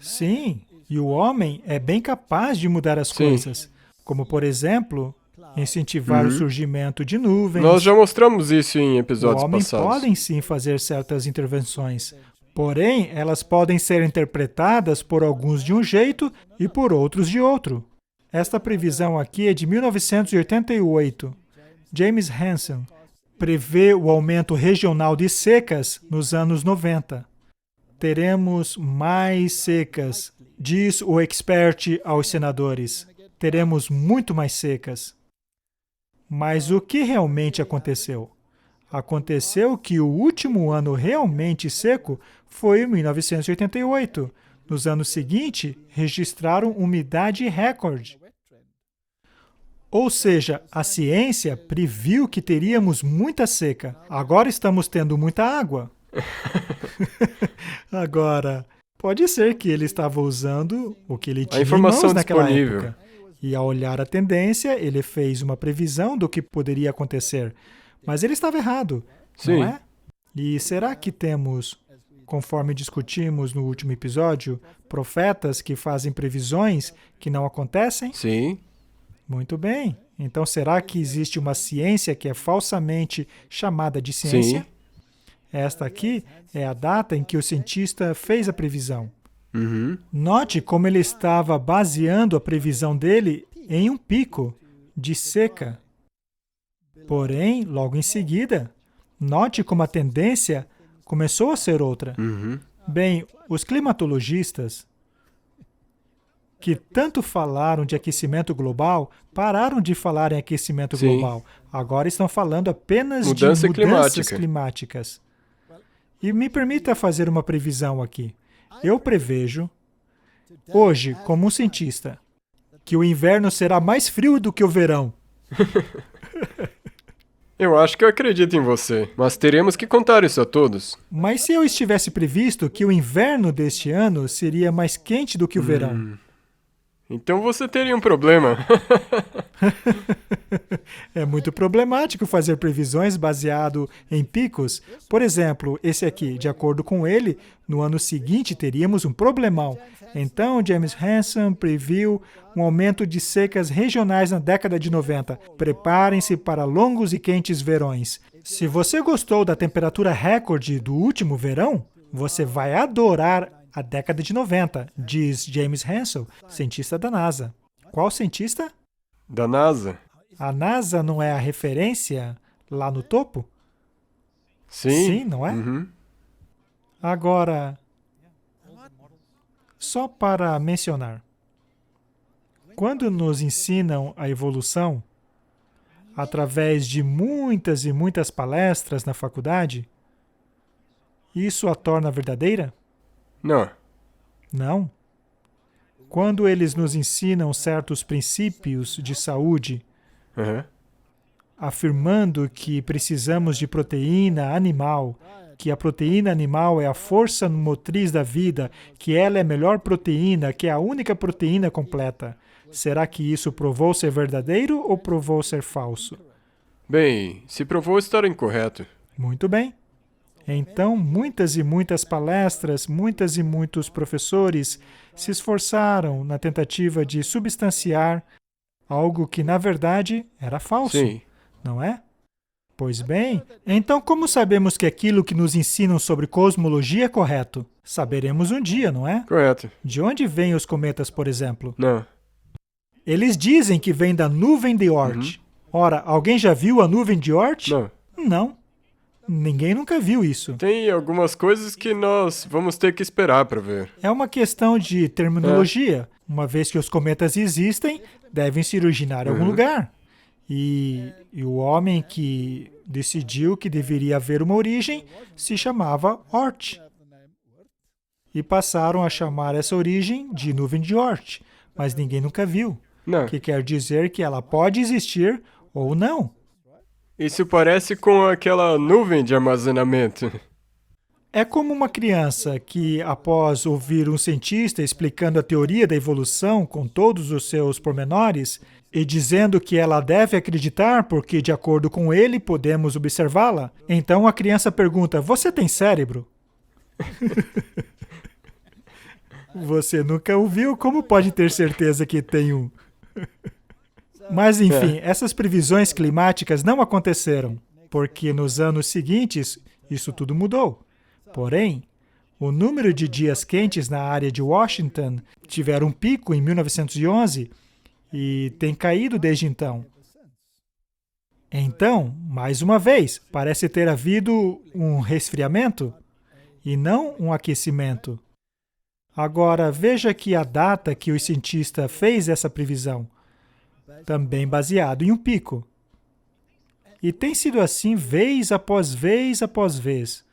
Sim, e o homem é bem capaz de mudar as coisas. Como, por exemplo, incentivar o surgimento de nuvens. Nós já mostramos isso em episódios passados. O homem podem sim fazer certas intervenções. Porém, elas podem ser interpretadas por alguns de um jeito e por outros de outro. Esta previsão aqui é de 1988. James Hansen prevê o aumento regional de secas nos anos 90. Teremos mais secas, diz o expert aos senadores. Teremos muito mais secas. Mas o que realmente aconteceu? Aconteceu que o último ano realmente seco foi em 1988. Nos anos seguintes, registraram umidade recorde. Ou seja, a ciência previu que teríamos muita seca. Agora estamos tendo muita água. Agora, pode ser que ele estava usando o que ele tinha em mãos naquela época. E ao olhar a tendência, ele fez uma previsão do que poderia acontecer. Mas ele estava errado, não é? E será que temos, conforme discutimos no último episódio, profetas que fazem previsões que não acontecem? Sim. Muito bem. Então, será que existe uma ciência que é falsamente chamada de ciência? Sim. Esta aqui é a data em que o cientista fez a previsão. Note como ele estava baseando a previsão dele em um pico de seca. Porém, logo em seguida, note como a tendência começou a ser outra. Bem, os climatologistas que tanto falaram de aquecimento global, pararam de falar em aquecimento global. Agora estão falando apenas de mudanças climáticas. E me permita fazer uma previsão aqui. Eu prevejo, hoje, como um cientista, que o inverno será mais frio do que o verão. Eu acho que eu acredito em você, mas teremos que contar isso a todos. Mas se eu estivesse previsto que o inverno deste ano seria mais quente do que o verão? Então você teria um problema. É muito problemático fazer previsões baseado em picos. Por exemplo, esse aqui, de acordo com ele, no ano seguinte teríamos um problemão. Então, James Hansen previu um aumento de secas regionais na década de 90. Preparem-se para longos e quentes verões. Se você gostou da temperatura recorde do último verão, você vai adorar a década de 90, diz James Hansen, cientista da NASA. Qual cientista? Da NASA. A NASA não é a referência lá no topo? Sim. Sim, não é? Agora, só para mencionar, Quando nos ensinam a evolução, através de muitas e muitas palestras na faculdade, isso a torna verdadeira? Não. Não. Quando eles nos ensinam certos princípios de saúde, Aham. afirmando que precisamos de proteína animal, que a proteína animal é a força motriz da vida, que ela é a melhor proteína, que é a única proteína completa. Será que isso provou ser verdadeiro ou provou ser falso? Bem, se provou estar incorreto. Muito bem. Então, muitas e muitas palestras, muitas e muitos professores se esforçaram na tentativa de substanciar algo que, na verdade, era falso, Sim. não é? Pois bem, então como sabemos que aquilo que nos ensinam sobre cosmologia é correto? Saberemos um dia, não é? Correto. De onde vêm os cometas, por exemplo? Não. Eles dizem que vem da nuvem de Oort. Ora, alguém já viu a nuvem de Oort? Não. Não. Ninguém nunca viu isso. Tem algumas coisas que nós vamos ter que esperar para ver. É uma questão de terminologia. Uma vez que os cometas existem, devem se originar em algum lugar. E o homem que decidiu que deveria haver uma origem se chamava Oort. E passaram a chamar essa origem de nuvem de Oort, mas ninguém nunca viu. Não. O que quer dizer que ela pode existir ou não. Isso parece com aquela nuvem de armazenamento. É como uma criança que, após ouvir um cientista explicando a teoria da evolução com todos os seus pormenores e dizendo que ela deve acreditar porque, de acordo com ele, podemos observá-la, então a criança pergunta: você tem cérebro? Você nunca ouviu? Como pode ter certeza que tem um? Mas, enfim, essas previsões climáticas não aconteceram, porque nos anos seguintes isso tudo mudou. Porém, o número de dias quentes na área de Washington tiveram um pico em 1911 e tem caído desde então. Então, mais uma vez, parece ter havido um resfriamento e não um aquecimento. Agora, veja que a data que o cientista fez essa previsão, também baseado em um pico. E tem sido assim vez após vez após vez.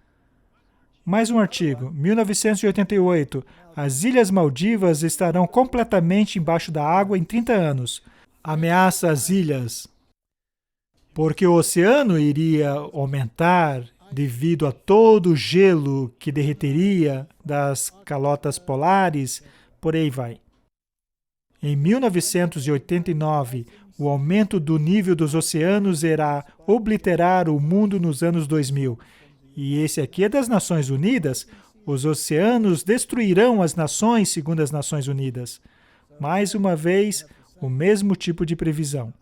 Mais um artigo, 1988. As Ilhas Maldivas estarão completamente embaixo da água em 30 anos. Ameaça às ilhas. Porque o oceano iria aumentar devido a todo o gelo que derreteria das calotas polares, por aí vai. Em 1989, o aumento do nível dos oceanos irá obliterar o mundo nos anos 2000. E esse aqui é das Nações Unidas. Os oceanos destruirão as nações, segundo as Nações Unidas. Mais uma vez, o mesmo tipo de previsão.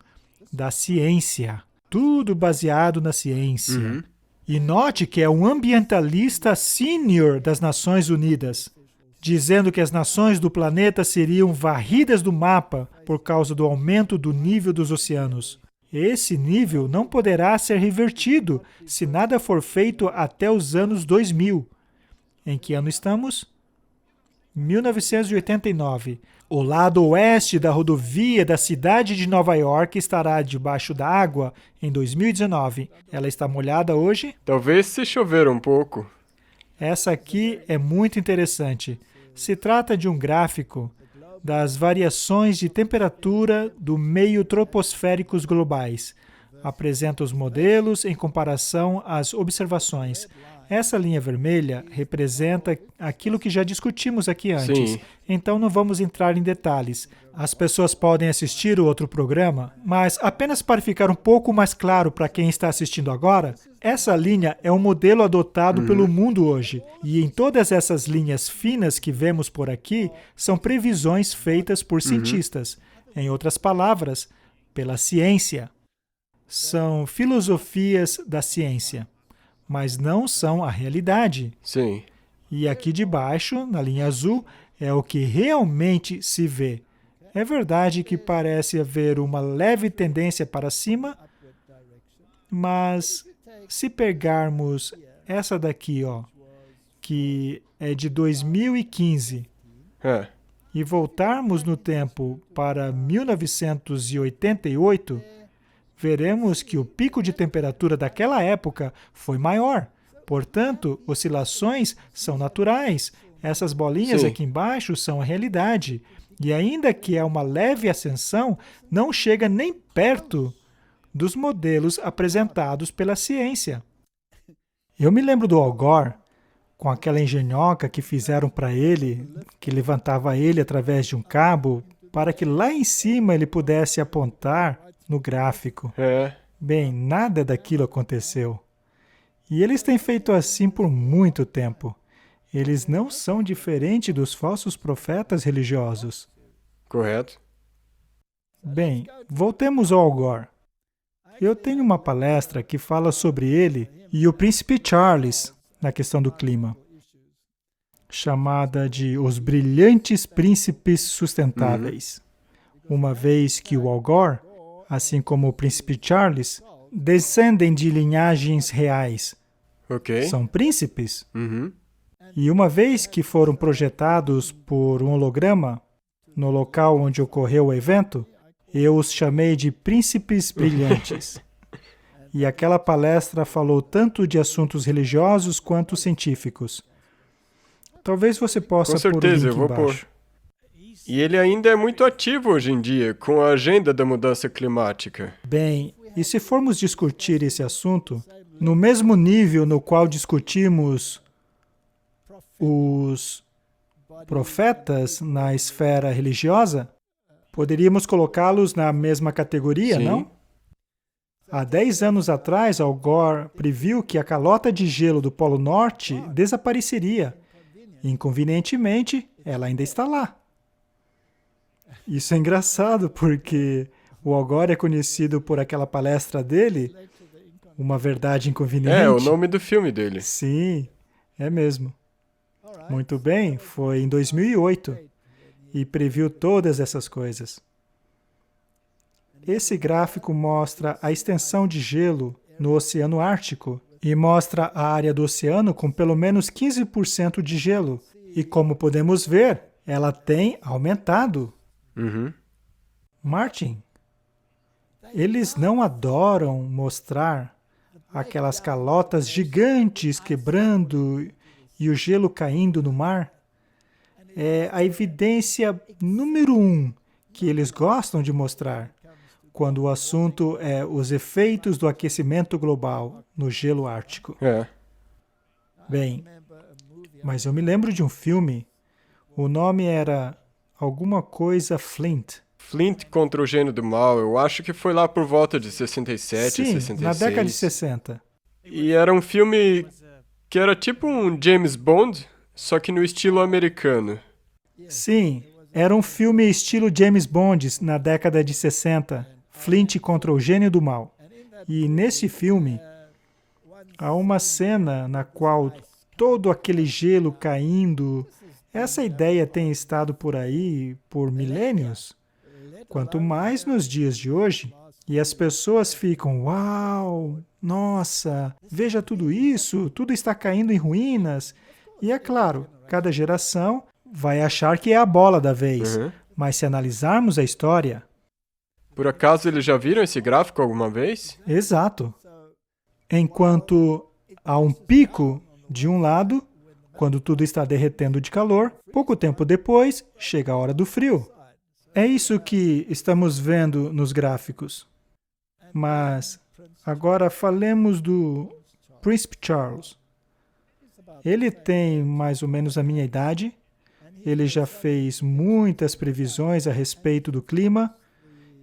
Da ciência. Tudo baseado na ciência. E note que é um ambientalista sênior das Nações Unidas, dizendo que as nações do planeta seriam varridas do mapa por causa do aumento do nível dos oceanos. Esse nível não poderá ser revertido se nada for feito até os anos 2000. Em que ano estamos? 1989. O lado oeste da rodovia da cidade de Nova York estará debaixo da água em 2019. Ela está molhada hoje? Talvez se chover um pouco. Essa aqui é muito interessante. Se trata de um gráfico das variações de temperatura do meio troposféricos globais. Apresenta os modelos em comparação às observações. Essa linha vermelha representa aquilo que já discutimos aqui antes. Sim. Então não vamos entrar em detalhes. As pessoas podem assistir o outro programa, mas apenas para ficar um pouco mais claro para quem está assistindo agora, essa linha é um modelo adotado pelo mundo hoje. E em todas essas linhas finas que vemos por aqui, são previsões feitas por cientistas. Em outras palavras, pela ciência. São filosofias da ciência, mas não são a realidade. Sim. E aqui de baixo, na linha azul, é o que realmente se vê. É verdade que parece haver uma leve tendência para cima, mas se pegarmos essa daqui, ó, que é de 2015, e voltarmos no tempo para 1988, veremos que o pico de temperatura daquela época foi maior. Portanto, oscilações são naturais. Essas bolinhas Sim. aqui embaixo são a realidade. E ainda que é uma leve ascensão, não chega nem perto dos modelos apresentados pela ciência. Eu me lembro do Al Gore, com aquela engenhoca que fizeram para ele, que levantava ele através de um cabo, para que lá em cima ele pudesse apontar no gráfico. Bem, nada daquilo aconteceu. E eles têm feito assim por muito tempo. Eles não são diferentes dos falsos profetas religiosos. Correto. Bem, voltemos ao Al Gore. Eu tenho uma palestra que fala sobre ele e o Príncipe Charles na questão do clima, chamada de Os Brilhantes Príncipes Sustentáveis. Uma vez que o Al Gore, assim como o Príncipe Charles, descendem de linhagens reais. Ok. São príncipes. Uhum. E uma vez que foram projetados por um holograma no local onde ocorreu o evento, eu os chamei de príncipes brilhantes. E aquela palestra falou tanto de assuntos religiosos quanto científicos. Talvez você possa Com certeza, pôr o link eu vou embaixo. pôr. E ele ainda é muito ativo hoje em dia, com a agenda da mudança climática. Bem, e se formos discutir esse assunto, no mesmo nível no qual discutimos os profetas na esfera religiosa, poderíamos colocá-los na mesma categoria, Sim. não? Há 10 anos atrás, Al Gore previu que a calota de gelo do Polo Norte desapareceria. Inconvenientemente, ela ainda está lá. Isso é engraçado, porque o Al Gore é conhecido por aquela palestra dele, Uma Verdade Inconveniente. É, o nome do filme dele. Sim, é mesmo. Muito bem, foi em 2008 e previu todas essas coisas. Esse gráfico mostra a extensão de gelo no Oceano Ártico e mostra a área do oceano com pelo menos 15% de gelo. E como podemos ver, ela tem aumentado. Uhum. Martin, eles não adoram mostrar aquelas calotas gigantes quebrando e o gelo caindo no mar? É a evidência número 1 que eles gostam de mostrar quando o assunto é os efeitos do aquecimento global no gelo ártico. É. Bem, mas eu me lembro de um filme, o nome era alguma coisa Flint. Flint contra o Gênio do Mal, eu acho que foi lá por volta de 67, Sim, 66. na década de 60. E era um filme que era tipo um James Bond, só que no estilo americano. Sim, era um filme estilo James Bond na década de 60, Flint contra o Gênio do Mal. E nesse filme, há uma cena na qual todo aquele gelo caindo, essa ideia tem estado por aí por milênios, quanto mais nos dias de hoje, e as pessoas ficam, uau, nossa, veja tudo isso, tudo está caindo em ruínas. E é claro, cada geração vai achar que é a bola da vez, Uhum. mas se analisarmos a história, Por acaso eles já viram esse gráfico alguma vez? exato. Enquanto há um pico de um lado, quando tudo está derretendo de calor, pouco tempo depois chega a hora do frio. É isso que estamos vendo nos gráficos. Mas agora falemos do Príncipe Charles. Ele tem mais ou menos a minha idade. Ele já fez muitas previsões a respeito do clima.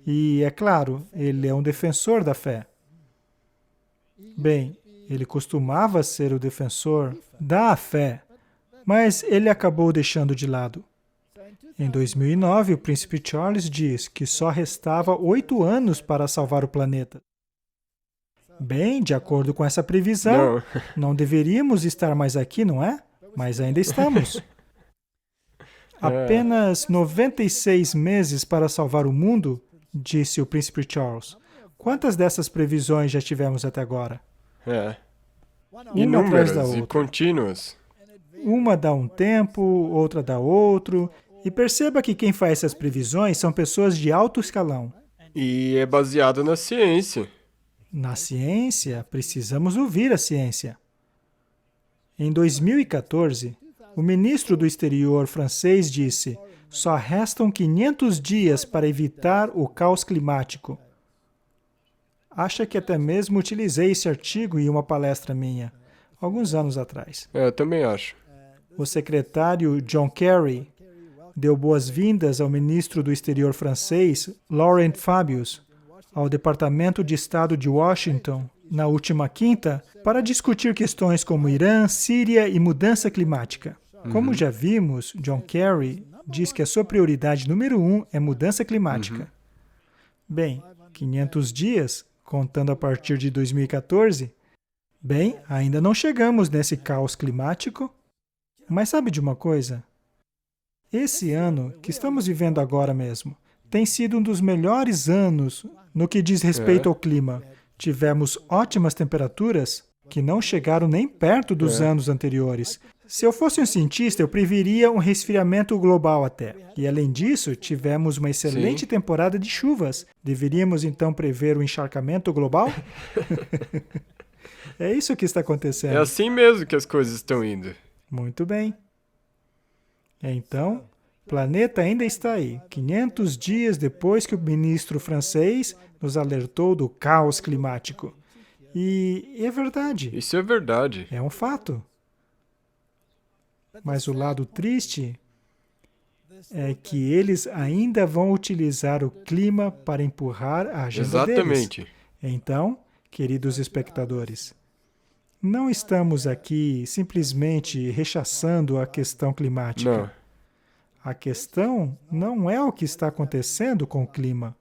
E, é claro, ele é um defensor da fé. Bem, ele costumava ser o defensor da fé, mas ele acabou deixando de lado. Em 2009, o Príncipe Charles diz que só restava 8 anos para salvar o planeta. Bem, de acordo com essa previsão, não deveríamos estar mais aqui, não é? Mas ainda estamos. Apenas 96 meses para salvar o mundo, disse o Príncipe Charles. Quantas dessas previsões já tivemos até agora? É. Uma atrás da Inúmeras e outra. contínuas. Uma dá um tempo, outra dá outro, E perceba que quem faz essas previsões são pessoas de alto escalão. E é baseado na ciência. Na ciência, precisamos ouvir a ciência. Em 2014, o ministro do exterior francês disse: só restam 500 dias para evitar o caos climático. Acha que até mesmo utilizei esse artigo em uma palestra minha, alguns anos atrás. Eu também acho. O secretário John Kerry deu boas-vindas ao ministro do exterior francês, Laurent Fabius, ao Departamento de Estado de Washington, na última quinta, para discutir questões como Irã, Síria e mudança climática. Como já vimos, John Kerry diz que a sua prioridade número 1 é mudança climática. Bem, 500 dias, contando a partir de 2014, bem, ainda não chegamos nesse caos climático. Mas sabe de uma coisa? Esse ano, que estamos vivendo agora mesmo, tem sido um dos melhores anos no que diz respeito ao clima. Tivemos ótimas temperaturas que não chegaram nem perto dos anos anteriores. Se eu fosse um cientista, eu preveria um resfriamento global até. E além disso, tivemos uma excelente temporada de chuvas. Deveríamos então prever o encharcamento global? É isso que está acontecendo. É assim mesmo que as coisas estão indo. Muito bem. Então, o planeta ainda está aí, 500 dias depois que o ministro francês nos alertou do caos climático. E é verdade. Isso é verdade. É um fato. Mas o lado triste é que eles ainda vão utilizar o clima para empurrar a agenda deles. Então, queridos espectadores, não estamos aqui simplesmente rechaçando a questão climática. Não. A questão não é o que está acontecendo com o clima.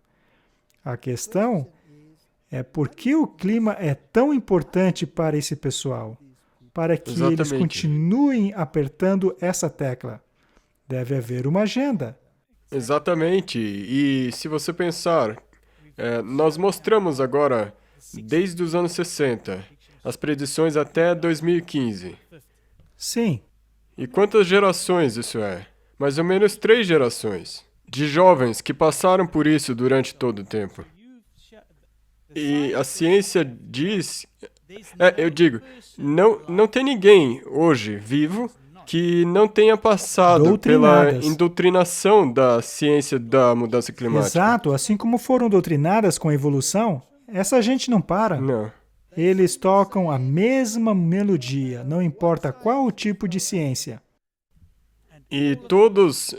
A questão é por que o clima é tão importante para esse pessoal, para que eles continuem apertando essa tecla. Deve haver uma agenda. Exatamente. E se você pensar, nós mostramos agora, desde os anos 60, as predições até 2015. Sim. E quantas gerações isso é? Mais ou menos 3 gerações de jovens que passaram por isso durante todo o tempo. E a ciência diz... eu digo, não tem ninguém hoje vivo que não tenha passado pela doutrinação da ciência da mudança climática. Exato, assim como foram doutrinadas com a evolução, essa gente não para. Não. Eles tocam a mesma melodia, não importa qual o tipo de ciência. E todos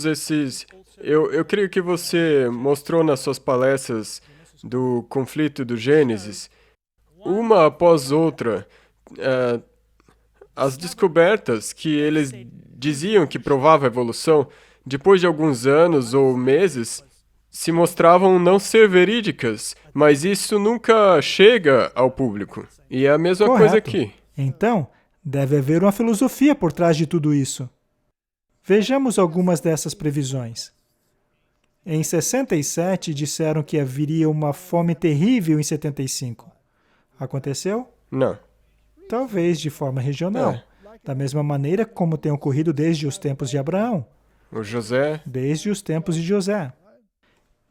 esses... Eu creio que você mostrou nas suas palestras do conflito do Gênesis, uma após outra, as descobertas que eles diziam que provavam a evolução, depois de alguns anos ou meses, se mostravam não ser verídicas, mas isso nunca chega ao público. E é a mesma coisa aqui. Então, deve haver uma filosofia por trás de tudo isso. Vejamos algumas dessas previsões. Em 67, disseram que haveria uma fome terrível em 75. Aconteceu? Não. Talvez de forma regional. Da mesma maneira como tem ocorrido desde os tempos de Abraão. Desde os tempos de José.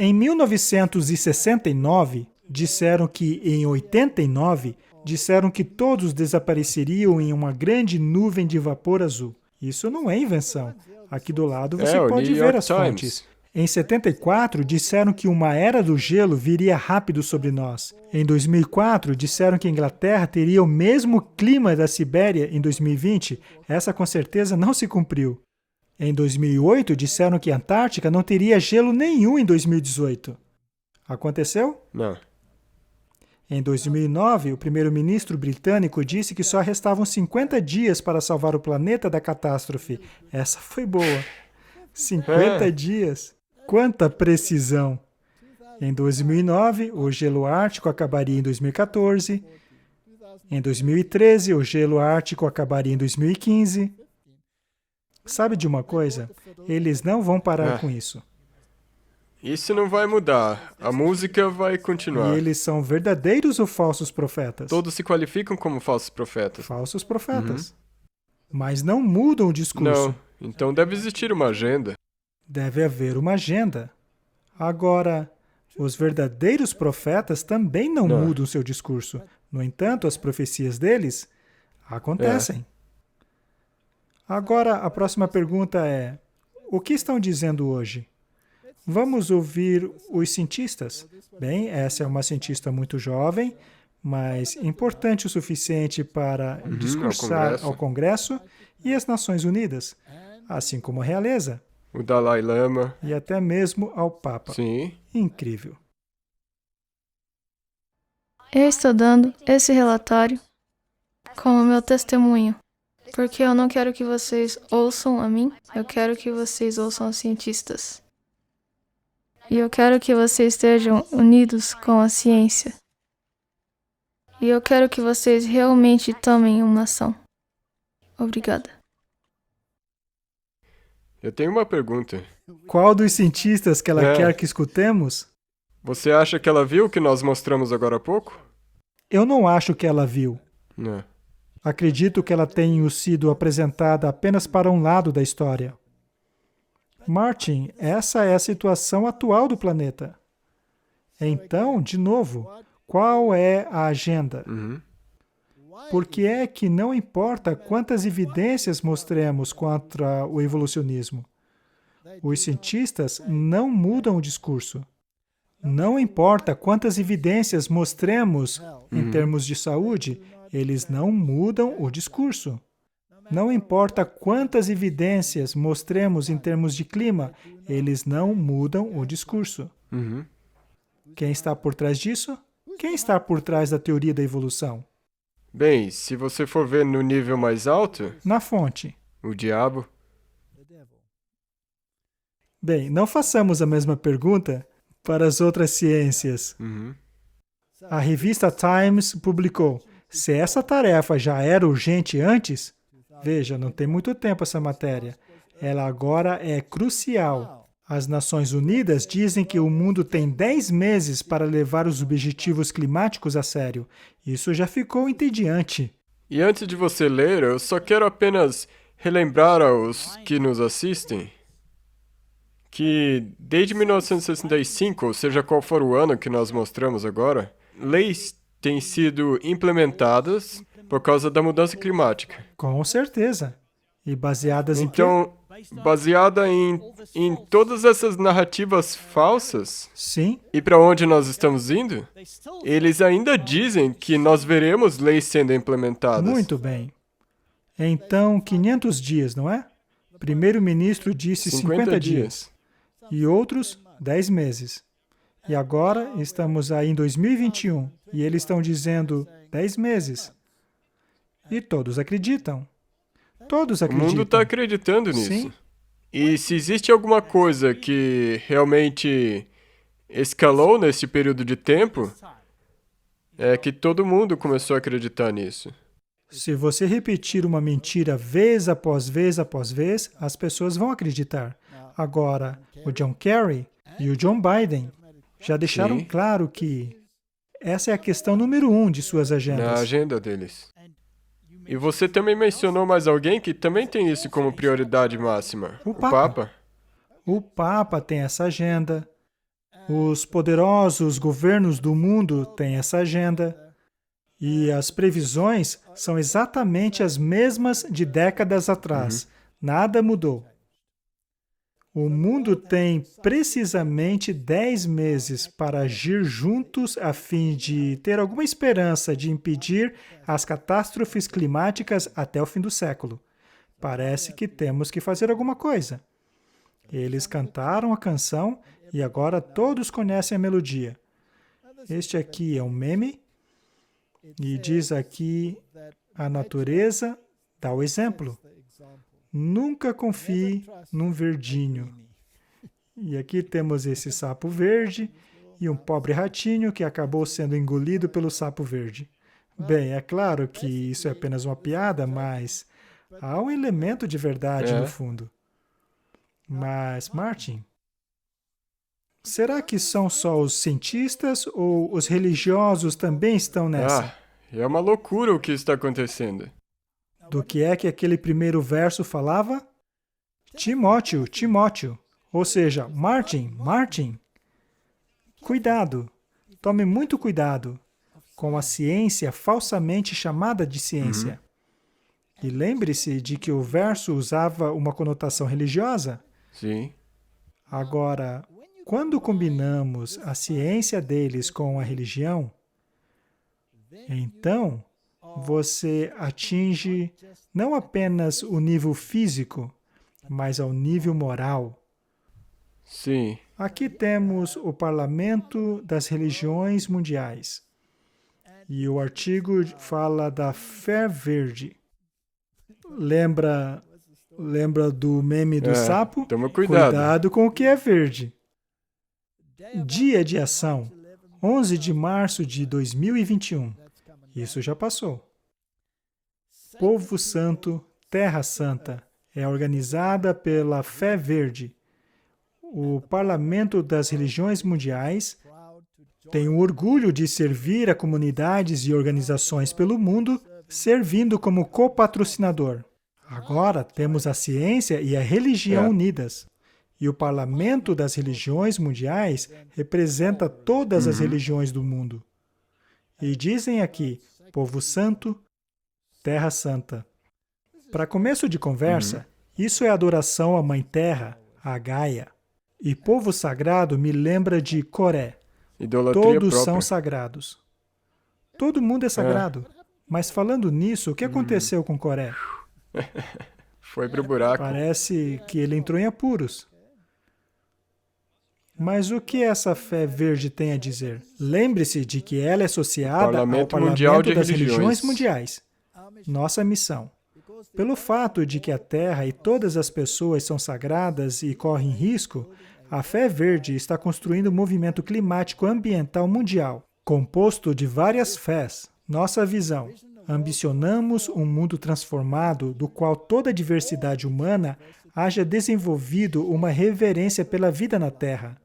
Em 1969, disseram que em 89, disseram que todos desapareceriam em uma grande nuvem de vapor azul. Isso não é invenção. Aqui do lado você pode ver as fontes. Em 74, disseram que uma era do gelo viria rápido sobre nós. Em 2004, disseram que a Inglaterra teria o mesmo clima da Sibéria em 2020. Essa com certeza não se cumpriu. Em 2008, disseram que a Antártica não teria gelo nenhum em 2018. Aconteceu? Não. Em 2009, o primeiro-ministro britânico disse que só restavam 50 dias para salvar o planeta da catástrofe. Essa foi boa. 50 dias. Quanta precisão! Em 2009, o gelo ártico acabaria em 2014. Em 2013, o gelo ártico acabaria em 2015. Sabe de uma coisa? Eles não vão parar com isso. Isso não vai mudar. A música vai continuar. E eles são verdadeiros ou falsos profetas? Todos se qualificam como falsos profetas. Falsos profetas. Mas não mudam o discurso. Não. Então deve existir uma agenda. Deve haver uma agenda. Agora, os verdadeiros profetas também não Não. mudam seu discurso. No entanto, as profecias deles acontecem. Agora, a próxima pergunta é: o que estão dizendo hoje? Vamos ouvir os cientistas. Bem, essa é uma cientista muito jovem, mas importante o suficiente para discursar ao Congresso e às Nações Unidas, assim como a realeza. O Dalai Lama. E até mesmo ao Papa. Sim. Incrível. Eu estou dando esse relatório como meu testemunho, porque eu não quero que vocês ouçam a mim, eu quero que vocês ouçam os cientistas. E eu quero que vocês estejam unidos com a ciência. E eu quero que vocês realmente tomem uma ação. Obrigada. Eu tenho uma pergunta. Qual dos cientistas que ela quer que escutemos? Você acha que ela viu o que nós mostramos agora há pouco? Eu não acho que ela viu. Não. Acredito que ela tenha sido apresentada apenas para um lado da história. Martin, essa é a situação atual do planeta. Então, de novo, qual é a agenda? Por que é que não importa quantas evidências mostremos contra o evolucionismo? Os cientistas não mudam o discurso. Não importa quantas evidências mostremos em termos de saúde, eles não mudam o discurso. Não importa quantas evidências mostremos em termos de clima, eles não mudam o discurso. Quem está por trás disso? Quem está por trás da teoria da evolução? Bem, se você for ver no nível mais alto, Na fonte. o diabo. Bem, não façamos a mesma pergunta para as outras ciências. A revista Times publicou: se essa tarefa já era urgente antes, veja, não tem muito tempo essa matéria, ela agora é crucial. As Nações Unidas dizem que o mundo tem 10 meses para levar os objetivos climáticos a sério. Isso já ficou entediante. E antes de você ler, eu só quero apenas relembrar aos que nos assistem que desde 1965, ou seja, qual for o ano que nós mostramos agora, leis têm sido implementadas por causa da mudança climática. Com certeza. E baseadas em quê? Então, baseada em todas essas narrativas falsas, Sim, e para onde nós estamos indo, eles ainda dizem que nós veremos leis sendo implementadas. muito bem. Então, 500 dias, não é? O primeiro-ministro disse 50 dias. E outros, 10 meses. E agora, estamos aí em 2021, e eles estão dizendo 10 meses. E todos acreditam. Todos O acreditam. mundo está acreditando nisso. Sim. E se existe alguma coisa que realmente escalou nesse período de tempo, é que todo mundo começou a acreditar nisso. Se você repetir uma mentira vez após vez após vez, as pessoas vão acreditar. Agora, o John Kerry e o John Biden já deixaram Sim. claro que essa é a questão número 1 de suas Na agendas. agenda deles. E você também mencionou mais alguém que também tem isso como prioridade máxima. O O Papa. Papa? O Papa tem essa agenda. Os poderosos governos do mundo têm essa agenda. E as previsões são exatamente as mesmas de décadas atrás. Nada mudou. O mundo tem precisamente 10 meses para agir juntos a fim de ter alguma esperança de impedir as catástrofes climáticas até o fim do século. Parece que temos que fazer alguma coisa. Eles cantaram a canção e agora todos conhecem a melodia. Este aqui é um meme e diz aqui: a natureza dá o exemplo. Nunca confie num verdinho. E aqui temos esse sapo verde e um pobre ratinho que acabou sendo engolido pelo sapo verde. Bem, é claro que isso é apenas uma piada, mas há um elemento de verdade no fundo. Mas, Martin, será que são só os cientistas ou os religiosos também estão nessa? É uma loucura o que está acontecendo. Do que é que aquele primeiro verso falava? Timóteo. Ou seja, Martin. Cuidado. Tome muito cuidado com a ciência falsamente chamada de ciência. E lembre-se de que o verso usava uma conotação religiosa. Sim. Agora, quando combinamos a ciência deles com a religião, então você atinge não apenas o nível físico, mas ao nível moral. Sim. Aqui temos o Parlamento das Religiões Mundiais. E o artigo fala da fé verde. Lembra do meme do sapo? Toma cuidado. Cuidado com o que é verde. Dia de ação, 11 de março de 2021. Isso já passou. Povo Santo, Terra Santa, é organizada pela Fé Verde. O Parlamento das Religiões Mundiais tem o orgulho de servir a comunidades e organizações pelo mundo, servindo como copatrocinador. Agora temos a ciência e a religião unidas. E o Parlamento das Religiões Mundiais representa todas as religiões do mundo. E dizem aqui, Povo Santo, Terra Santa. Para começo de conversa, isso é adoração à Mãe Terra, a Gaia. E povo sagrado me lembra de Coré. Idolatria Todos própria. são sagrados. Todo mundo é sagrado. Mas falando nisso, o que aconteceu com Coré? Foi pro buraco. Parece que ele entrou em apuros. Mas o que essa fé verde tem a dizer? Lembre-se de que ela é associada ao Parlamento Mundial de das Religiões. Religiões Mundiais. Nossa missão. Pelo fato de que a Terra e todas as pessoas são sagradas e correm risco, a fé verde está construindo um movimento climático ambiental mundial, composto de várias fés. Nossa visão. Ambicionamos um mundo transformado do qual toda a diversidade humana haja desenvolvido uma reverência pela vida na Terra.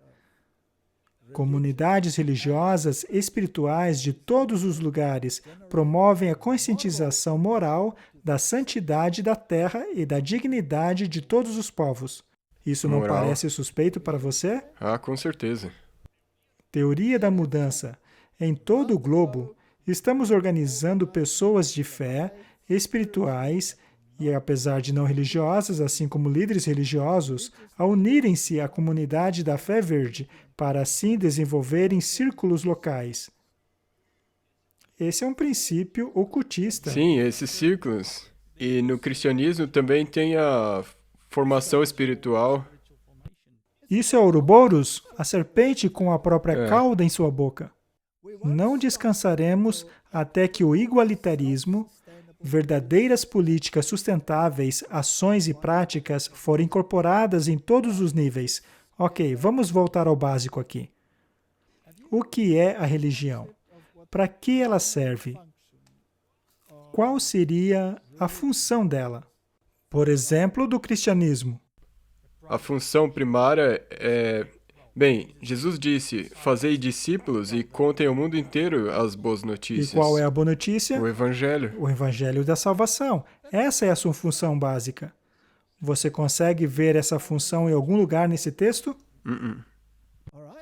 Comunidades religiosas, espirituais de todos os lugares promovem a conscientização moral da santidade da Terra e da dignidade de todos os povos. Isso não Moral. parece suspeito para você? Ah, com certeza. Teoria da mudança. Em todo o globo, estamos organizando pessoas de fé, espirituais e, apesar de não religiosas, assim como líderes religiosos, a unirem-se à comunidade da fé verde, para assim desenvolverem círculos locais. Esse é um princípio ocultista. Sim, esses círculos. E no cristianismo também tem a formação espiritual. Isso é Ouroboros, a serpente com a própria cauda em sua boca. Não descansaremos até que o igualitarismo, verdadeiras políticas sustentáveis, ações e práticas forem incorporadas em todos os níveis. Ok, vamos voltar ao básico aqui. O que é a religião? Para que ela serve? Qual seria a função dela? Por exemplo, do cristianismo. A função primária é... Bem, Jesus disse, fazei discípulos e contem ao mundo inteiro as boas notícias. E qual é a boa notícia? O Evangelho. O Evangelho da salvação. Essa é a sua função básica. Você consegue ver essa função em algum lugar nesse texto?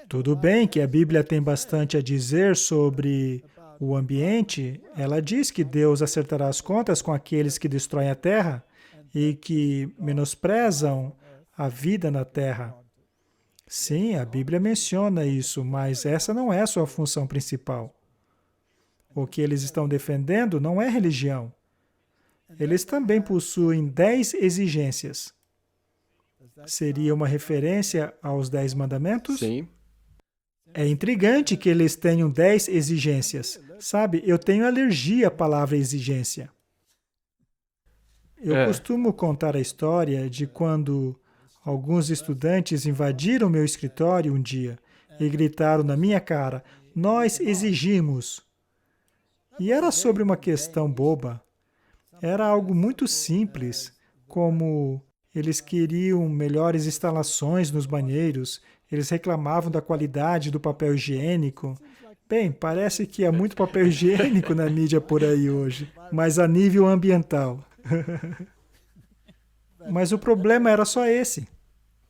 Tudo bem que a Bíblia tem bastante a dizer sobre o ambiente. Ela diz que Deus acertará as contas com aqueles que destroem a terra e que menosprezam a vida na terra. Sim, a Bíblia menciona isso, mas essa não é a sua função principal. O que eles estão defendendo não é religião. Eles também possuem 10 exigências. Seria uma referência aos 10 mandamentos? Sim. É intrigante que eles tenham 10 exigências. Sabe, eu tenho alergia à palavra exigência. Eu costumo contar a história de quando alguns estudantes invadiram meu escritório um dia e gritaram na minha cara, nós exigimos. E era sobre uma questão boba. Era algo muito simples, como eles queriam melhores instalações nos banheiros, eles reclamavam da qualidade do papel higiênico. Bem, parece que há muito papel higiênico na mídia por aí hoje, mas a nível ambiental. Mas o problema era só esse.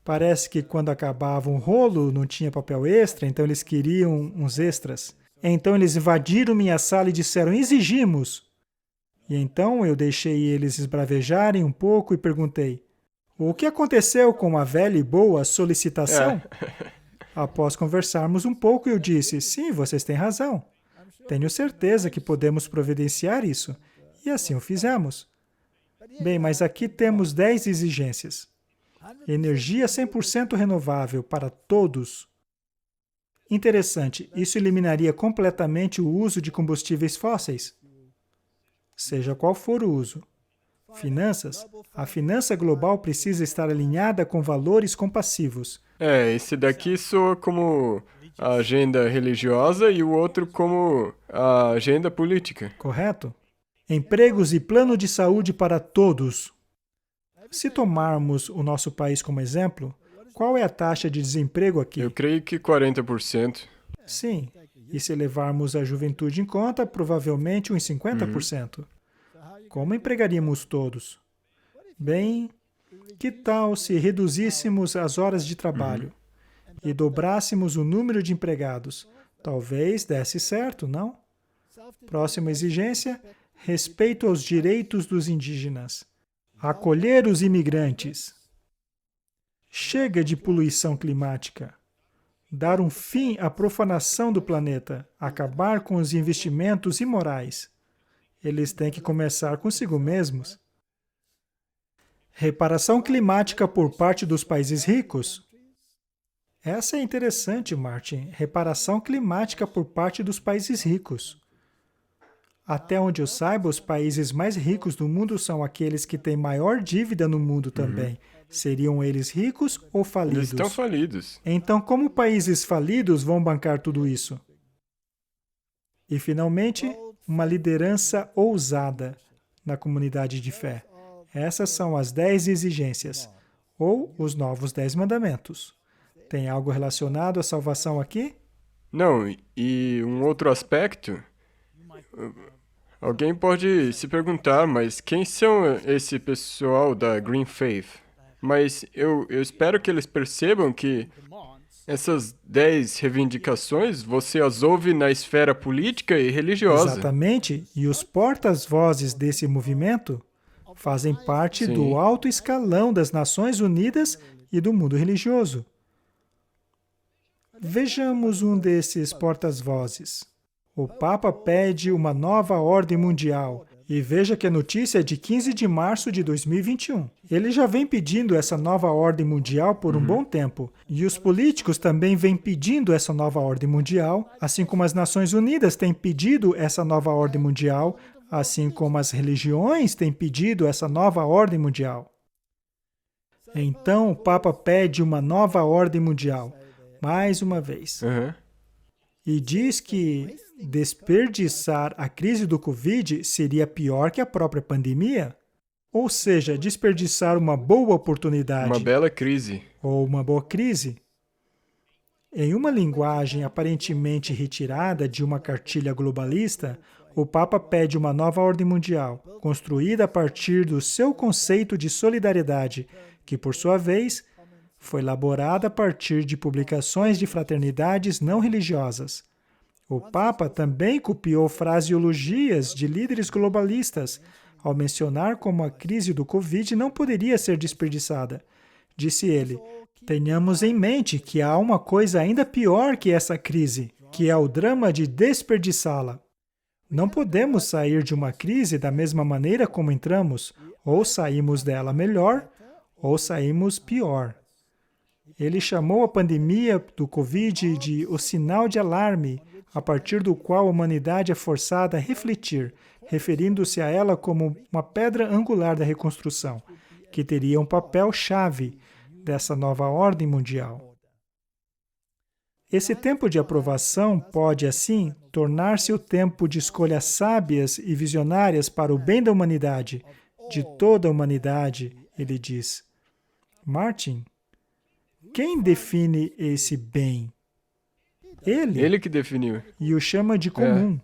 Parece que quando acabava um rolo não tinha papel extra, então eles queriam uns extras. Então eles invadiram minha sala e disseram, exigimos. E então eu deixei eles esbravejarem um pouco e perguntei, o que aconteceu com a velha e boa solicitação? Após conversarmos um pouco, eu disse, sim, vocês têm razão. Tenho certeza que podemos providenciar isso. E assim o fizemos. Bem, mas aqui temos 10 exigências. Energia 100% renovável para todos. Interessante, isso eliminaria completamente o uso de combustíveis fósseis. Seja qual for o uso. Finanças. A finança global precisa estar alinhada com valores compassivos. Esse daqui soa como a agenda religiosa e o outro como a agenda política. Correto? Empregos e plano de saúde para todos. Se tomarmos o nosso país como exemplo, qual é a taxa de desemprego aqui? Eu creio que 40%. Sim. E se levarmos a juventude em conta, provavelmente uns 50%. Como empregaríamos todos? Bem, que tal se reduzíssemos as horas de trabalho e dobrássemos o número de empregados? Talvez desse certo, não? Próxima exigência, respeito aos direitos dos indígenas. Acolher os imigrantes. Chega de poluição climática. Dar um fim à profanação do planeta. Acabar com os investimentos imorais. Eles têm que começar consigo mesmos. Reparação climática por parte dos países ricos. Essa é interessante, Martin. Reparação climática por parte dos países ricos. Até onde eu saiba, os países mais ricos do mundo são aqueles que têm maior dívida no mundo também. Seriam eles ricos ou falidos? Eles estão falidos. Então, como países falidos vão bancar tudo isso? E, finalmente, uma liderança ousada na comunidade de fé. Essas são as 10 exigências, ou os novos 10 mandamentos. Tem algo relacionado à salvação aqui? Não, e um outro aspecto, alguém pode se perguntar, mas quem são esse pessoal da Green Faith? Mas eu espero que eles percebam que essas 10 reivindicações você as ouve na esfera política e religiosa. Exatamente, e os portas-vozes desse movimento fazem parte Sim. do alto escalão das Nações Unidas e do mundo religioso. Vejamos um desses portas-vozes. O Papa pede uma nova ordem mundial. E veja que a notícia é de 15 de março de 2021. Ele já vem pedindo essa nova ordem mundial por um bom tempo. E os políticos também vêm pedindo essa nova ordem mundial, assim como as Nações Unidas têm pedido essa nova ordem mundial, assim como as religiões têm pedido essa nova ordem mundial. Então, o Papa pede uma nova ordem mundial, mais uma vez. E diz que desperdiçar a crise do Covid seria pior que a própria pandemia? Ou seja, desperdiçar uma boa oportunidade. Uma bela crise. Ou uma boa crise. Em uma linguagem aparentemente retirada de uma cartilha globalista, o Papa pede uma nova ordem mundial, construída a partir do seu conceito de solidariedade, que, por sua vez, foi elaborada a partir de publicações de fraternidades não religiosas. O Papa também copiou fraseologias de líderes globalistas, ao mencionar como a crise do Covid não poderia ser desperdiçada. Disse ele, tenhamos em mente que há uma coisa ainda pior que essa crise, que é o drama de desperdiçá-la. Não podemos sair de uma crise da mesma maneira como entramos, ou saímos dela melhor, ou saímos pior. Ele chamou a pandemia do Covid de o sinal de alarme, a partir do qual a humanidade é forçada a refletir, referindo-se a ela como uma pedra angular da reconstrução, que teria um papel-chave dessa nova ordem mundial. Esse tempo de aprovação pode, assim, tornar-se o tempo de escolhas sábias e visionárias para o bem da humanidade, de toda a humanidade, ele diz. Martin, quem define esse bem? Ele. Ele que definiu. E o chama de comum.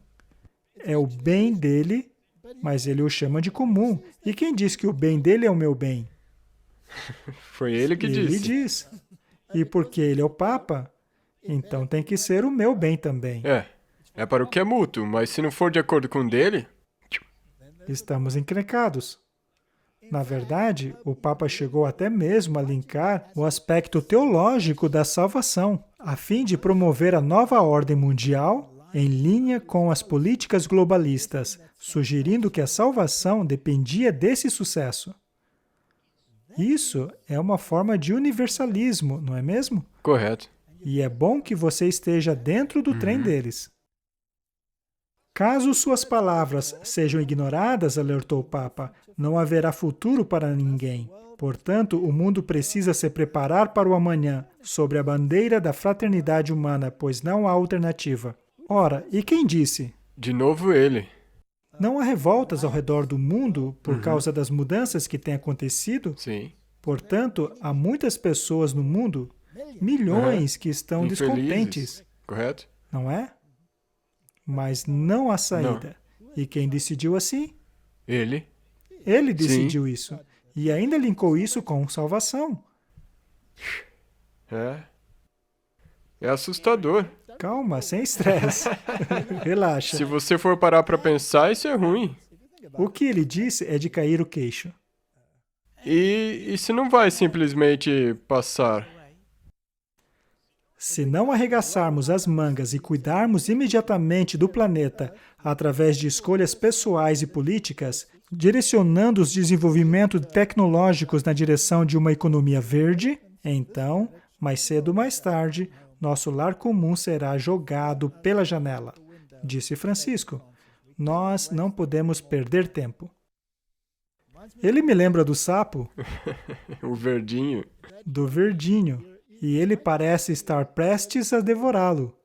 É o bem dele, mas ele o chama de comum. E quem diz que o bem dele é o meu bem? Foi ele que Ele disse. diz. E porque ele é o Papa, então tem que ser o meu bem também. É para o que é mútuo, mas se não for de acordo com o dele, Estamos encrencados. Na verdade, o Papa chegou até mesmo a linkar o aspecto teológico da salvação, a fim de promover a nova ordem mundial em linha com as políticas globalistas, sugerindo que a salvação dependia desse sucesso. Isso é uma forma de universalismo, não é mesmo? correto. E é bom que você esteja dentro do trem deles. Caso suas palavras sejam ignoradas, alertou o Papa, não haverá futuro para ninguém. Portanto, o mundo precisa se preparar para o amanhã, sob a bandeira da fraternidade humana, pois não há alternativa. Ora, e quem disse? De novo ele. Não há revoltas ao redor do mundo por causa das mudanças que têm acontecido? Sim. Portanto, há muitas pessoas no mundo, milhões que estão Infelizes. descontentes, Correto? não é? Mas não há saída. E quem decidiu assim? Ele. Ele decidiu isso. E ainda linkou isso com salvação. É assustador. Calma, sem estresse. Relaxa. Se você for parar para pensar, isso é ruim. O que ele disse é de cair o queixo. E isso não vai simplesmente passar. Se não arregaçarmos as mangas e cuidarmos imediatamente do planeta através de escolhas pessoais e políticas, direcionando os desenvolvimentos tecnológicos na direção de uma economia verde, então, mais cedo ou mais tarde, nosso lar comum será jogado pela janela, disse Francisco. Nós não podemos perder tempo. Ele me lembra do sapo, O verdinho. do verdinho, e ele parece estar prestes a devorá-lo.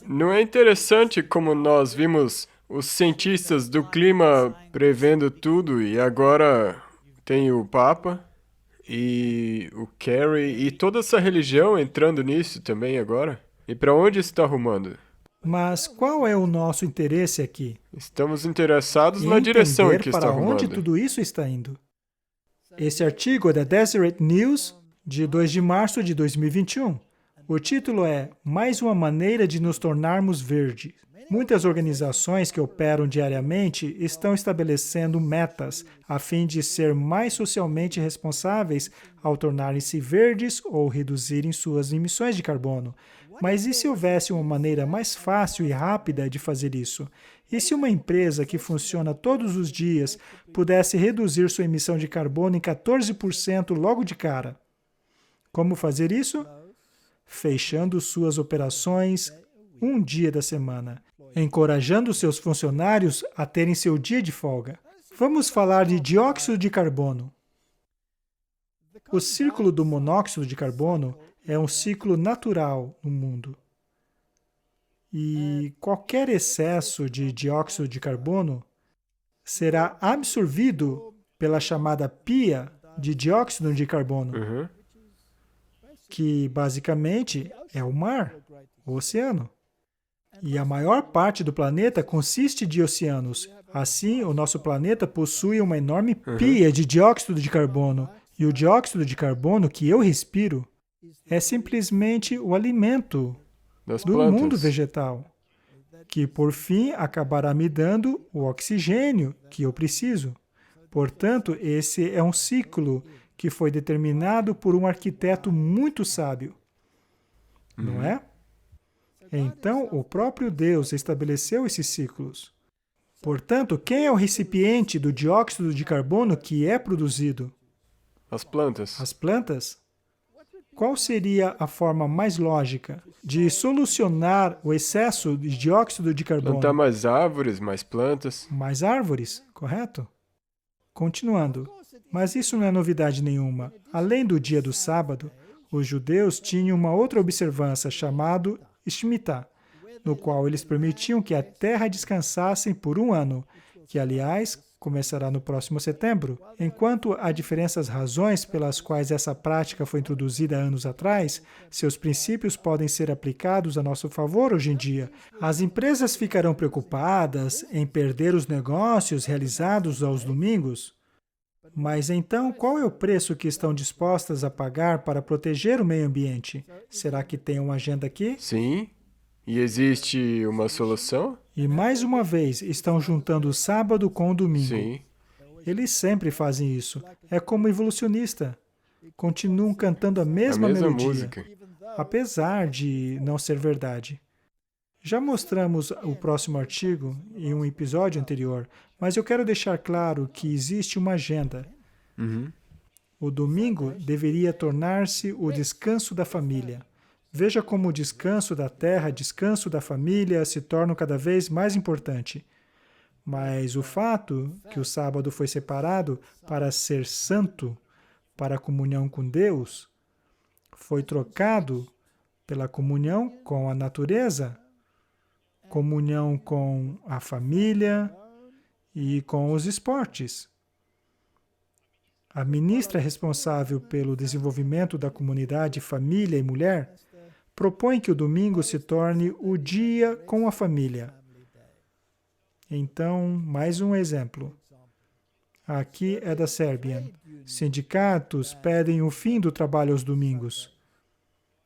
Não é interessante como nós vimos os cientistas do clima prevendo tudo e agora tem o Papa e o Kerry e toda essa religião entrando nisso também agora? E para onde isso está arrumando? Mas qual é o nosso interesse aqui? Estamos interessados Em na direção em entender que está para onde arrumando. tudo isso está indo. Esse artigo é da Deseret News, de 2 de março de 2021. O título é Mais uma maneira de nos tornarmos verdes. Muitas organizações que operam diariamente estão estabelecendo metas a fim de ser mais socialmente responsáveis ao tornarem-se verdes ou reduzirem suas emissões de carbono. Mas e se houvesse uma maneira mais fácil e rápida de fazer isso? E se uma empresa que funciona todos os dias pudesse reduzir sua emissão de carbono em 14% logo de cara? Como fazer isso? Fechando suas operações um dia da semana, encorajando seus funcionários a terem seu dia de folga. Vamos falar de dióxido de carbono. O círculo do monóxido de carbono é um ciclo natural no mundo. E qualquer excesso de dióxido de carbono será absorvido pela chamada pia de dióxido de carbono, que basicamente é o mar, o oceano. E a maior parte do planeta consiste de oceanos. Assim, o nosso planeta possui uma enorme pia de dióxido de carbono. E o dióxido de carbono que eu respiro é simplesmente o alimento Das do plantas. mundo vegetal, que por fim acabará me dando o oxigênio que eu preciso. Portanto, esse é um ciclo que foi determinado por um arquiteto muito sábio. Não é? Então, o próprio Deus estabeleceu esses ciclos. Portanto, quem é o recipiente do dióxido de carbono que é produzido? As plantas. As plantas? Qual seria a forma mais lógica de solucionar o excesso de dióxido de carbono? Plantar mais árvores, mais plantas. Mais árvores, correto? Continuando. Mas isso não é novidade nenhuma. Além do dia do sábado, os judeus tinham uma outra observância chamada Shemitah, no qual eles permitiam que a terra descansasse por um ano, que, aliás, começará no próximo setembro. Enquanto há diferentes razões pelas quais essa prática foi introduzida anos atrás, seus princípios podem ser aplicados a nosso favor hoje em dia. As empresas ficarão preocupadas em perder os negócios realizados aos domingos? Mas então, qual é o preço que estão dispostas a pagar para proteger o meio ambiente? Será que tem uma agenda aqui? Sim. E existe uma solução? E mais uma vez, estão juntando o sábado com o domingo. Sim. Eles sempre fazem isso. É como evolucionista. Continuam cantando a A mesma mesma melodia, música. apesar de não ser verdade. Já mostramos o próximo artigo em um episódio anterior, mas eu quero deixar claro que existe uma agenda. Uhum. O domingo deveria tornar-se o descanso da família. Veja como o descanso da terra, descanso da família se torna cada vez mais importante. Mas o fato que o sábado foi separado para ser santo, para a comunhão com Deus, foi trocado pela comunhão com a natureza, comunhão com a família e com os esportes. A ministra responsável pelo desenvolvimento da comunidade família e mulher propõe que o domingo se torne o dia com a família. Então, mais um exemplo. Aqui é da Sérvia. Sindicatos pedem o fim do trabalho aos domingos.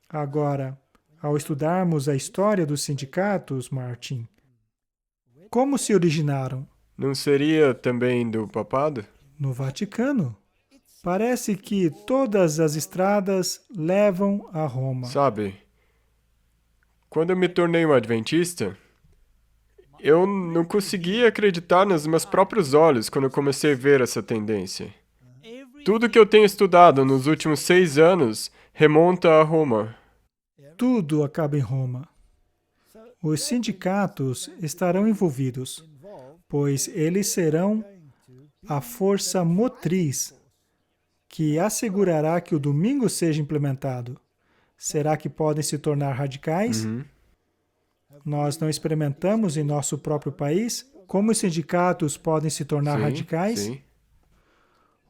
Agora, ao estudarmos a história dos sindicatos, Martin, como se originaram? Não seria também do papado? No Vaticano. Parece que todas as estradas levam a Roma. Sabe, quando eu me tornei um adventista, eu não conseguia acreditar nos meus próprios olhos quando eu comecei a ver essa tendência. Tudo que eu tenho estudado nos últimos 6 anos remonta a Roma. Tudo acaba em Roma. Os sindicatos estarão envolvidos, pois eles serão a força motriz que assegurará que o domingo seja implementado. Será que podem se tornar radicais? Uhum. Nós não experimentamos em nosso próprio país como os sindicatos podem se tornar radicais? Sim.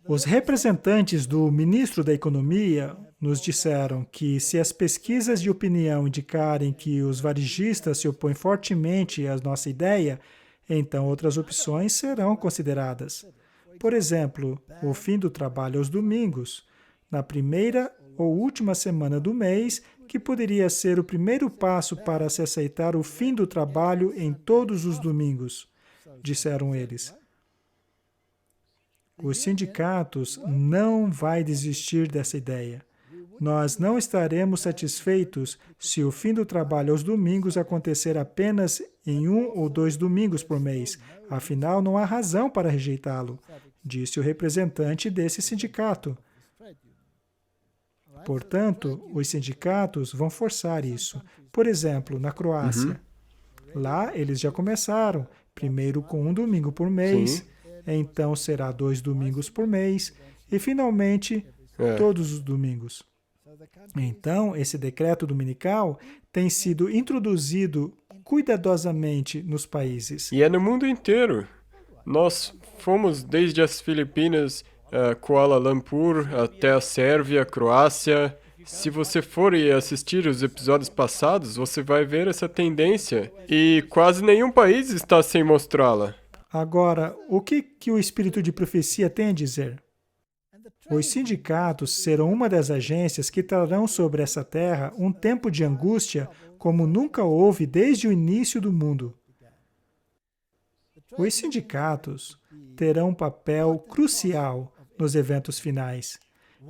Os representantes do ministro da Economia nos disseram que se as pesquisas de opinião indicarem que os varejistas se opõem fortemente à nossa ideia, então outras opções serão consideradas. Por exemplo, o fim do trabalho aos domingos, na primeira ou última semana do mês, que poderia ser o primeiro passo para se aceitar o fim do trabalho em todos os domingos, disseram eles. Os sindicatos não vão desistir dessa ideia. Nós não estaremos satisfeitos se o fim do trabalho aos domingos acontecer apenas em 1 ou 2 domingos por mês. Afinal, não há razão para rejeitá-lo, disse o representante desse sindicato. Portanto, os sindicatos vão forçar isso. Por exemplo, na Croácia. Lá, eles já começaram, primeiro com 1 domingo por mês, Sim. então será 2 domingos por mês, e finalmente, todos os domingos. Então, esse decreto dominical tem sido introduzido cuidadosamente nos países. E é no mundo inteiro. Nós fomos desde as Filipinas, Kuala Lumpur, até a Sérvia, Croácia. Se você for e assistir os episódios passados, você vai ver essa tendência. E quase nenhum país está sem mostrá-la. Agora, o que o Espírito de Profecia tem a dizer? Os sindicatos serão uma das agências que trarão sobre essa terra um tempo de angústia como nunca houve desde o início do mundo. Os sindicatos terão um papel crucial nos eventos finais,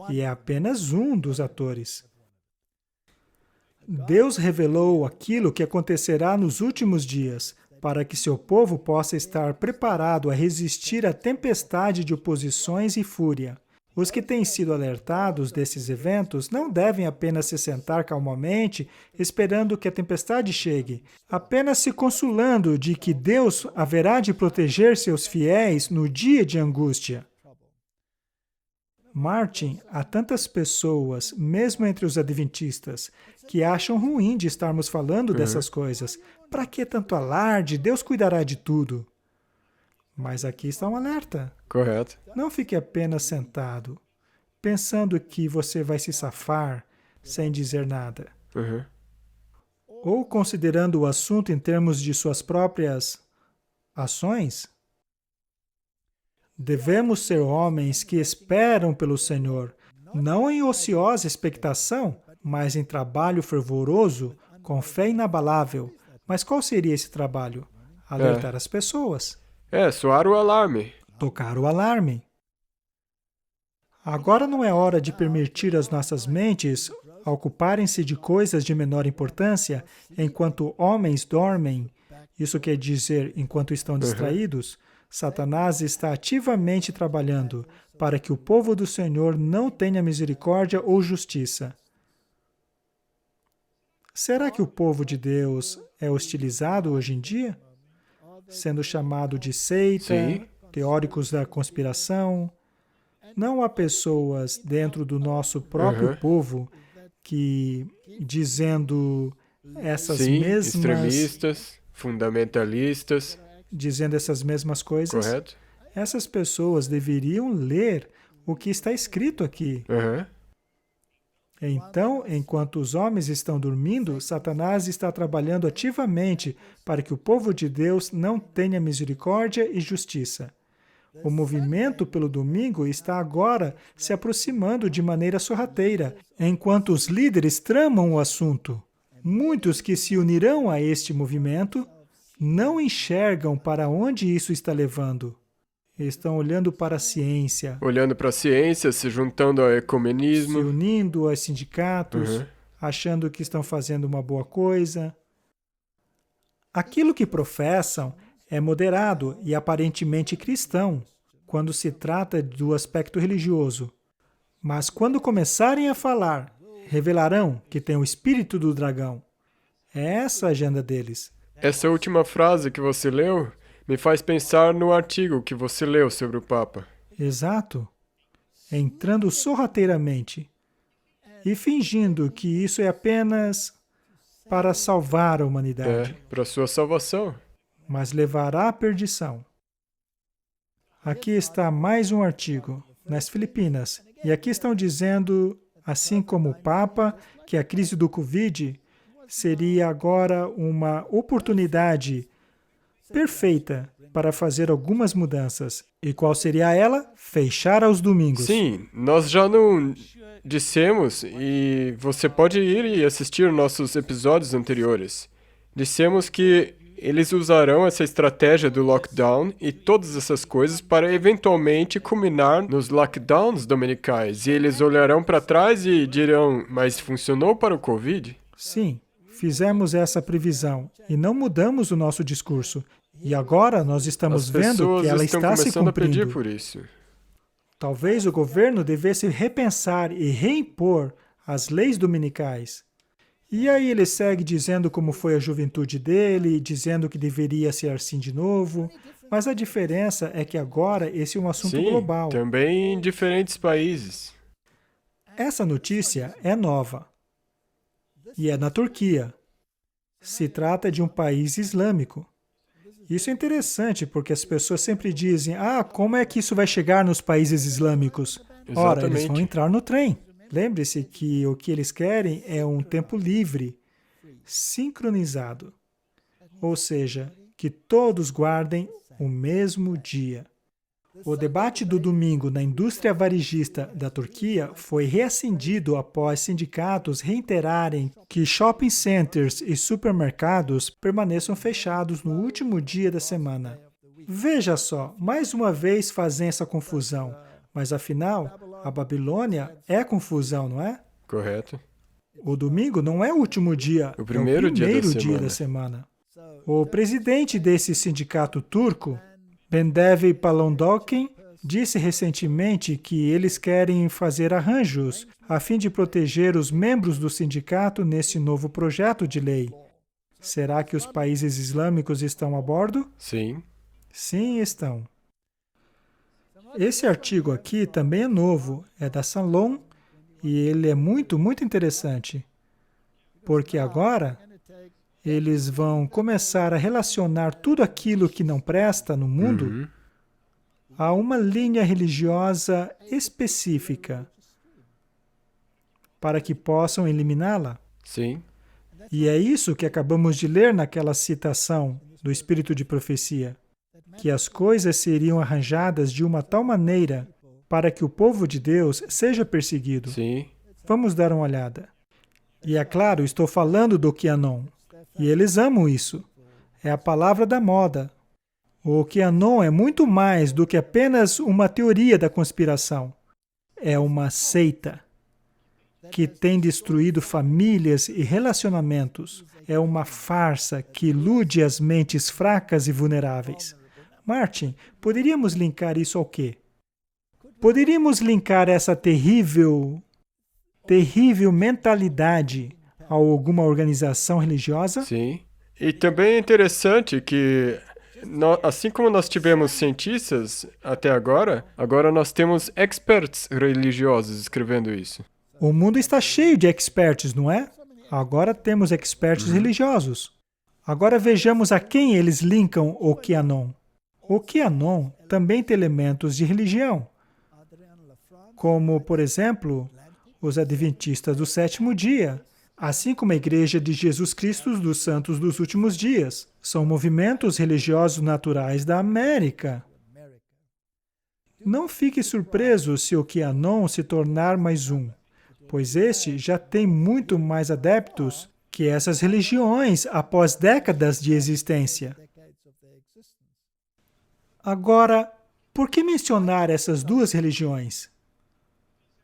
e é apenas um dos atores. Deus revelou aquilo que acontecerá nos últimos dias, para que seu povo possa estar preparado a resistir à tempestade de oposições e fúria. Os que têm sido alertados desses eventos não devem apenas se sentar calmamente, esperando que a tempestade chegue, apenas se consolando de que Deus haverá de proteger seus fiéis no dia de angústia. Martin, há tantas pessoas, mesmo entre os adventistas, que acham ruim de estarmos falando dessas coisas. Para que tanto alarde? Deus cuidará de tudo. Mas aqui está um alerta. Correto. Não fique apenas sentado, pensando que você vai se safar sem dizer nada. Ou considerando o assunto em termos de suas próprias ações. Devemos ser homens que esperam pelo Senhor, não em ociosa expectação, mas em trabalho fervoroso, com fé inabalável. Mas qual seria esse trabalho? Alertar as pessoas. Soar o alarme. Tocar o alarme. Agora não é hora de permitir as nossas mentes ocuparem-se de coisas de menor importância enquanto homens dormem. Isso quer dizer, enquanto estão distraídos, Satanás está ativamente trabalhando para que o povo do Senhor não tenha misericórdia ou justiça. Será que o povo de Deus é hostilizado hoje em dia? Sendo chamado de seita, Sim. teóricos da conspiração. Não há pessoas dentro do nosso próprio povo que, dizendo essas extremistas, fundamentalistas. dizendo essas mesmas coisas, Correto? essas pessoas deveriam ler o que está escrito aqui. Então, enquanto os homens estão dormindo, Satanás está trabalhando ativamente para que o povo de Deus não tenha misericórdia e justiça. O movimento pelo domingo está agora se aproximando de maneira sorrateira, enquanto os líderes tramam o assunto. Muitos que se unirão a este movimento não enxergam para onde isso está levando. Estão olhando para a ciência, Olhando para a ciência, se juntando ao se ecumenismo. unindo aos sindicatos, achando que estão fazendo uma boa coisa. Aquilo que professam é moderado e aparentemente cristão quando se trata do aspecto religioso. Mas quando começarem a falar, revelarão que tem o espírito do dragão. É essa a agenda deles. Essa última frase que você leu me faz pensar no artigo que você leu sobre o Papa. Exato. Entrando sorrateiramente e fingindo que isso é apenas para salvar a humanidade, Para sua salvação. mas levará à perdição. Aqui está mais um artigo, nas Filipinas, e aqui estão dizendo, assim como o Papa, que a crise do Covid seria agora uma oportunidade perfeita para fazer algumas mudanças. E qual seria ela? Fechar aos domingos. Sim, nós já não dissemos, e você pode ir e assistir nossos episódios anteriores. Dissemos que eles usarão essa estratégia do lockdown e todas essas coisas para eventualmente culminar nos lockdowns dominicais. E eles olharão para trás e dirão, mas funcionou para o Covid? Sim, fizemos essa previsão e não mudamos o nosso discurso. E agora nós estamos vendo que ela está se começando a pedir cumprindo. por isso. Talvez o governo devesse repensar e reimpor as leis dominicais. E aí ele segue dizendo como foi a juventude dele, dizendo que deveria ser assim de novo. Mas a diferença é que agora esse é um assunto global. Também em diferentes países. Essa notícia é nova. E é na Turquia. Se trata de um país islâmico. Isso é interessante, porque as pessoas sempre dizem, como é que isso vai chegar nos países islâmicos? Ora, eles vão entrar no trem. Lembre-se que o que eles querem é um tempo livre, sincronizado. Ou seja, que todos guardem o mesmo dia. O debate do domingo na indústria varejista da Turquia foi reacendido após sindicatos reiterarem que shopping centers e supermercados permaneçam fechados no último dia da semana. Veja só, mais uma vez fazem essa confusão. Mas afinal, a Babilônia é confusão, não é? Correto. O domingo não é o último dia, O primeiro dia da semana. O presidente desse sindicato turco, Bendevi Palandöken, disse recentemente que eles querem fazer arranjos a fim de proteger os membros do sindicato nesse novo projeto de lei. Será que os países islâmicos estão a bordo? Sim. Sim, estão. Esse artigo aqui também é novo, é da Salon, e ele é muito, muito interessante, porque agora eles vão começar a relacionar tudo aquilo que não presta no mundo a uma linha religiosa específica, para que possam eliminá-la. Sim. E é isso que acabamos de ler naquela citação do Espírito de Profecia. que as coisas seriam arranjadas de uma tal maneira para que o povo de Deus seja perseguido. Sim. Vamos dar uma olhada. E é claro, estou falando do QAnon. E eles amam isso. É a palavra da moda. O QAnon é muito mais do que apenas uma teoria da conspiração. É uma seita que tem destruído famílias e relacionamentos. É uma farsa que ilude as mentes fracas e vulneráveis. Martin, poderíamos linkar isso ao quê? Poderíamos linkar essa terrível mentalidade a alguma organização religiosa? Sim. E também é interessante que, assim como nós tivemos cientistas até agora nós temos experts religiosos escrevendo isso. O mundo está cheio de experts, não é? Agora temos experts religiosos. Agora vejamos a quem eles linkam o QAnon. O QAnon também tem elementos de religião, como, por exemplo, os adventistas do sétimo dia, assim como a Igreja de Jesus Cristo dos Santos dos Últimos Dias. São movimentos religiosos naturais da América. Não fique surpreso se o QAnon se tornar mais um, pois este já tem muito mais adeptos que essas religiões após décadas de existência. Agora, por que mencionar essas duas religiões?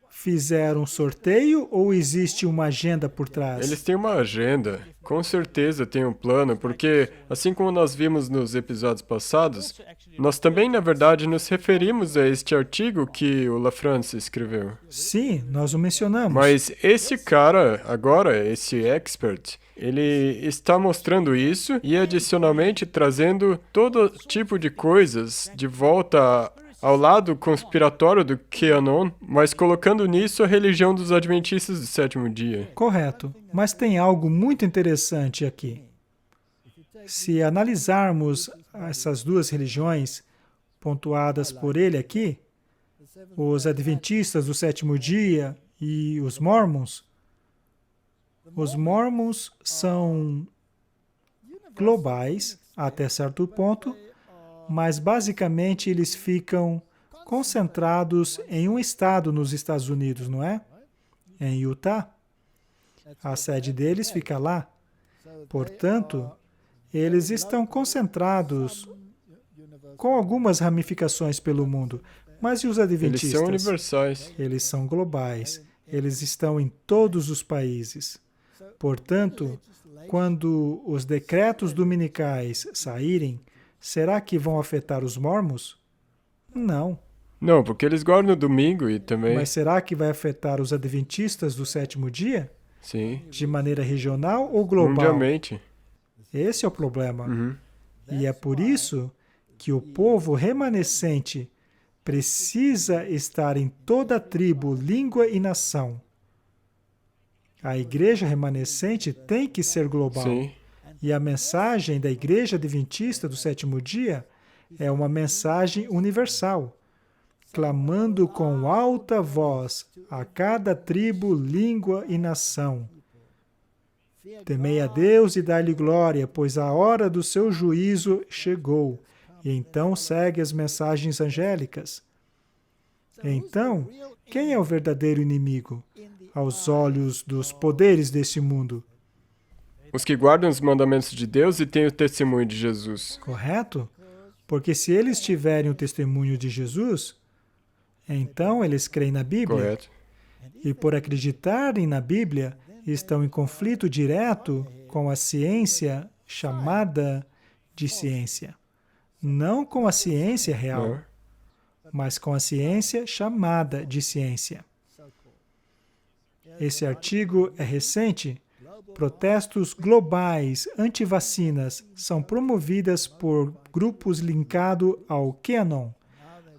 Fizeram um sorteio ou existe uma agenda por trás? Eles têm uma agenda, com certeza tem um plano, porque, assim como nós vimos nos episódios passados, nós também, na verdade, nos referimos a este artigo que o LaFrance escreveu. Sim, nós o mencionamos. Mas esse cara, agora, esse expert, ele está mostrando isso e, adicionalmente, trazendo todo tipo de coisas de volta ao lado conspiratório do QAnon, mas colocando nisso a religião dos adventistas do sétimo dia. Correto. Mas tem algo muito interessante aqui. Se analisarmos essas duas religiões pontuadas por ele aqui, os adventistas do sétimo dia e os mormons são globais até certo ponto, mas basicamente eles ficam concentrados em um estado nos Estados Unidos, não é? Em Utah. A sede deles fica lá. Portanto, eles estão concentrados com algumas ramificações pelo mundo. Mas e os adventistas? Eles são universais. Eles são globais. Eles estão em todos os países. Portanto, quando os decretos dominicais saírem, será que vão afetar os mormons? Não. Não, porque eles guardam o domingo e também... Mas será que vai afetar os adventistas do sétimo dia? Sim. De maneira regional ou global? Mundialmente. Esse é o problema. E é por isso que o povo remanescente precisa estar em toda a tribo, língua e nação. A igreja remanescente tem que ser global. Sim. E a mensagem da Igreja Adventista do sétimo dia é uma mensagem universal, clamando com alta voz a cada tribo, língua e nação. Temei a Deus e dai-lhe glória, pois a hora do seu juízo chegou. E então segue as mensagens angélicas. Então, quem é o verdadeiro inimigo aos olhos dos poderes deste mundo? Os que guardam os mandamentos de Deus e têm o testemunho de Jesus. Correto? Porque se eles tiverem o testemunho de Jesus, então eles creem na Bíblia. Correto. E por acreditarem na Bíblia, estão em conflito direto com a ciência chamada de ciência. Não com a ciência real, Não. mas com a ciência chamada de ciência. Esse artigo é recente. Protestos globais anti-vacinas são promovidas por grupos linkados ao QAnon.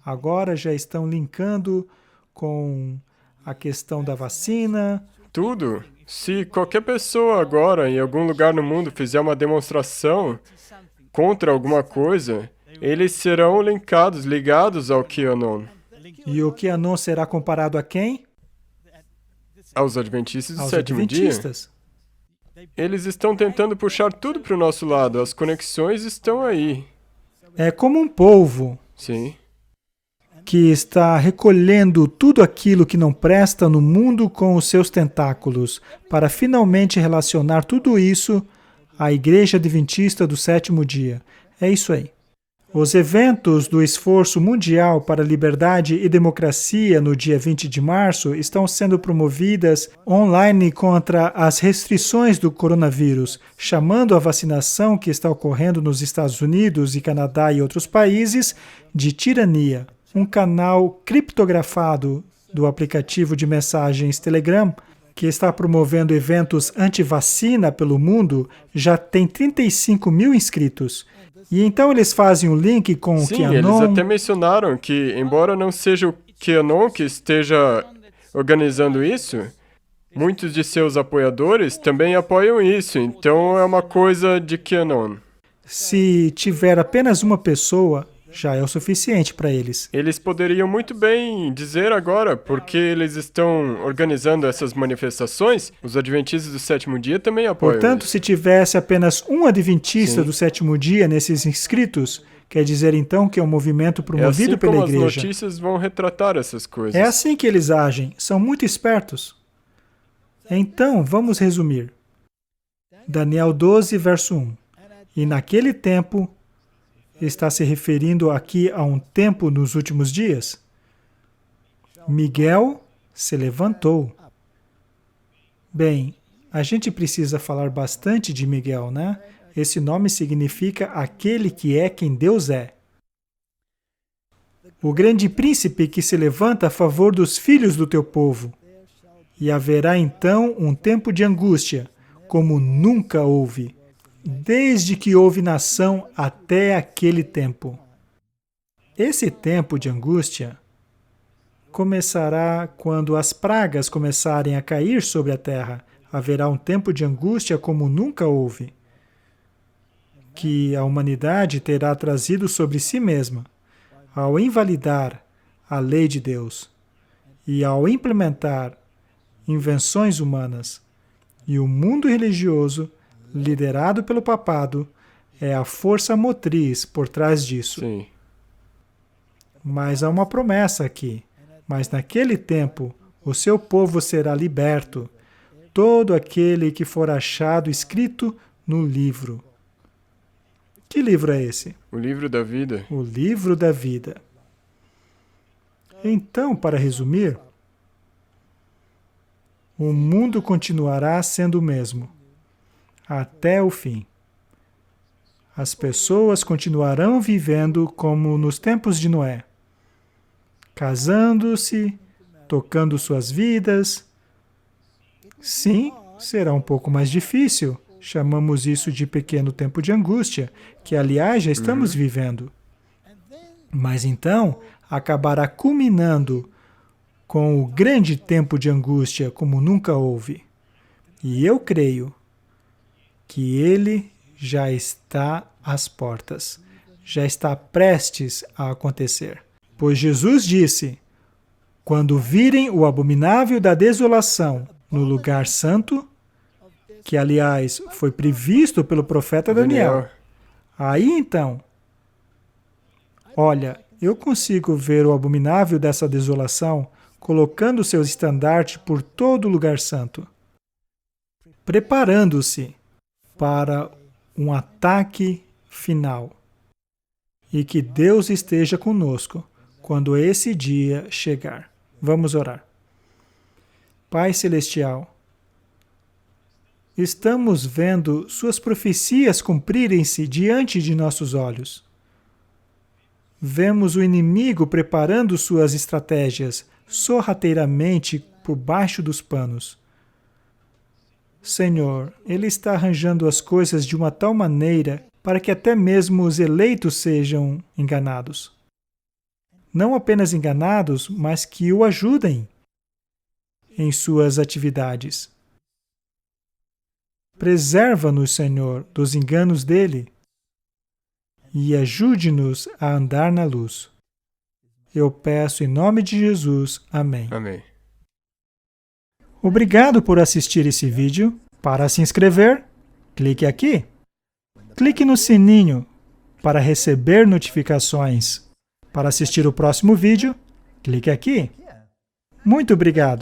Agora já estão linkando com a questão da vacina. Tudo. Se qualquer pessoa agora, em algum lugar no mundo, fizer uma demonstração contra alguma coisa, eles serão ligados ao QAnon. E o QAnon será comparado a quem? Aos adventistas do Aos sétimo dia. adventistas. Eles estão tentando puxar tudo para o nosso lado. As conexões estão aí. É como um polvo Sim. que está recolhendo tudo aquilo que não presta no mundo com os seus tentáculos, para finalmente relacionar tudo isso à Igreja Adventista do Sétimo Dia. É isso aí. Os eventos do esforço mundial para liberdade e democracia no dia 20 de março estão sendo promovidas online contra as restrições do coronavírus, chamando a vacinação que está ocorrendo nos Estados Unidos e Canadá e outros países de tirania. Um canal criptografado do aplicativo de mensagens Telegram, que está promovendo eventos anti-vacina pelo mundo, já tem 35 mil inscritos. E então eles fazem um link com o Sim, QAnon. eles até mencionaram que, embora não seja o QAnon que esteja organizando isso, muitos de seus apoiadores também apoiam isso, então é uma coisa de QAnon. Se tiver apenas uma pessoa, já é o suficiente para eles. Eles poderiam muito bem dizer agora, porque eles estão organizando essas manifestações, os adventistas do sétimo dia também apoiam. Portanto, se tivesse apenas um adventista Sim. do sétimo dia nesses inscritos, quer dizer então que é um movimento É promovido assim pela como as igreja. notícias vão retratar essas coisas. É assim que eles agem, são muito espertos. Então, vamos resumir. Daniel 12, verso 1. E naquele tempo, está se referindo aqui a um tempo nos últimos dias? Miguel se levantou. Bem, a gente precisa falar bastante de Miguel, né? Esse nome significa aquele que é quem Deus é. O grande príncipe que se levanta a favor dos filhos do teu povo. E haverá então um tempo de angústia, como nunca houve, desde que houve nação até aquele tempo. Esse tempo de angústia começará quando as pragas começarem a cair sobre a terra. Haverá um tempo de angústia como nunca houve, que a humanidade terá trazido sobre si mesma, ao invalidar a lei de Deus e ao implementar invenções humanas. E o mundo religioso, liderado pelo papado, é a força motriz por trás disso. Sim. Mas há uma promessa aqui. Mas naquele tempo, o seu povo será liberto, todo aquele que for achado escrito no livro. Que livro é esse? O livro da vida. O livro da vida. Então, para resumir, o mundo continuará sendo o mesmo, até o fim. As pessoas continuarão vivendo como nos tempos de Noé, casando-se, tocando suas vidas. Sim, será um pouco mais difícil. Chamamos isso de pequeno tempo de angústia, que aliás já estamos vivendo. Mas então acabará culminando com o grande tempo de angústia como nunca houve. E eu creio que ele já está às portas, já está prestes a acontecer. Pois Jesus disse, quando virem o abominável da desolação no lugar santo, que aliás foi previsto pelo profeta Daniel, aí então, olha, eu consigo ver o abominável dessa desolação colocando seu estandarte por todo o lugar santo, preparando-se para um ataque final. E que Deus esteja conosco quando esse dia chegar. Vamos orar. Pai Celestial, estamos vendo suas profecias cumprirem-se diante de nossos olhos. Vemos o inimigo preparando suas estratégias sorrateiramente por baixo dos panos. Senhor, ele está arranjando as coisas de uma tal maneira para que até mesmo os eleitos sejam enganados. Não apenas enganados, mas que o ajudem em suas atividades. Preserva-nos, Senhor, dos enganos dele e ajude-nos a andar na luz. Eu peço em nome de Jesus. Amém. Amém. Obrigado por assistir esse vídeo. Para se inscrever, clique aqui. Clique no sininho. para receber notificações. Para assistir o próximo vídeo, clique aqui. Muito obrigado!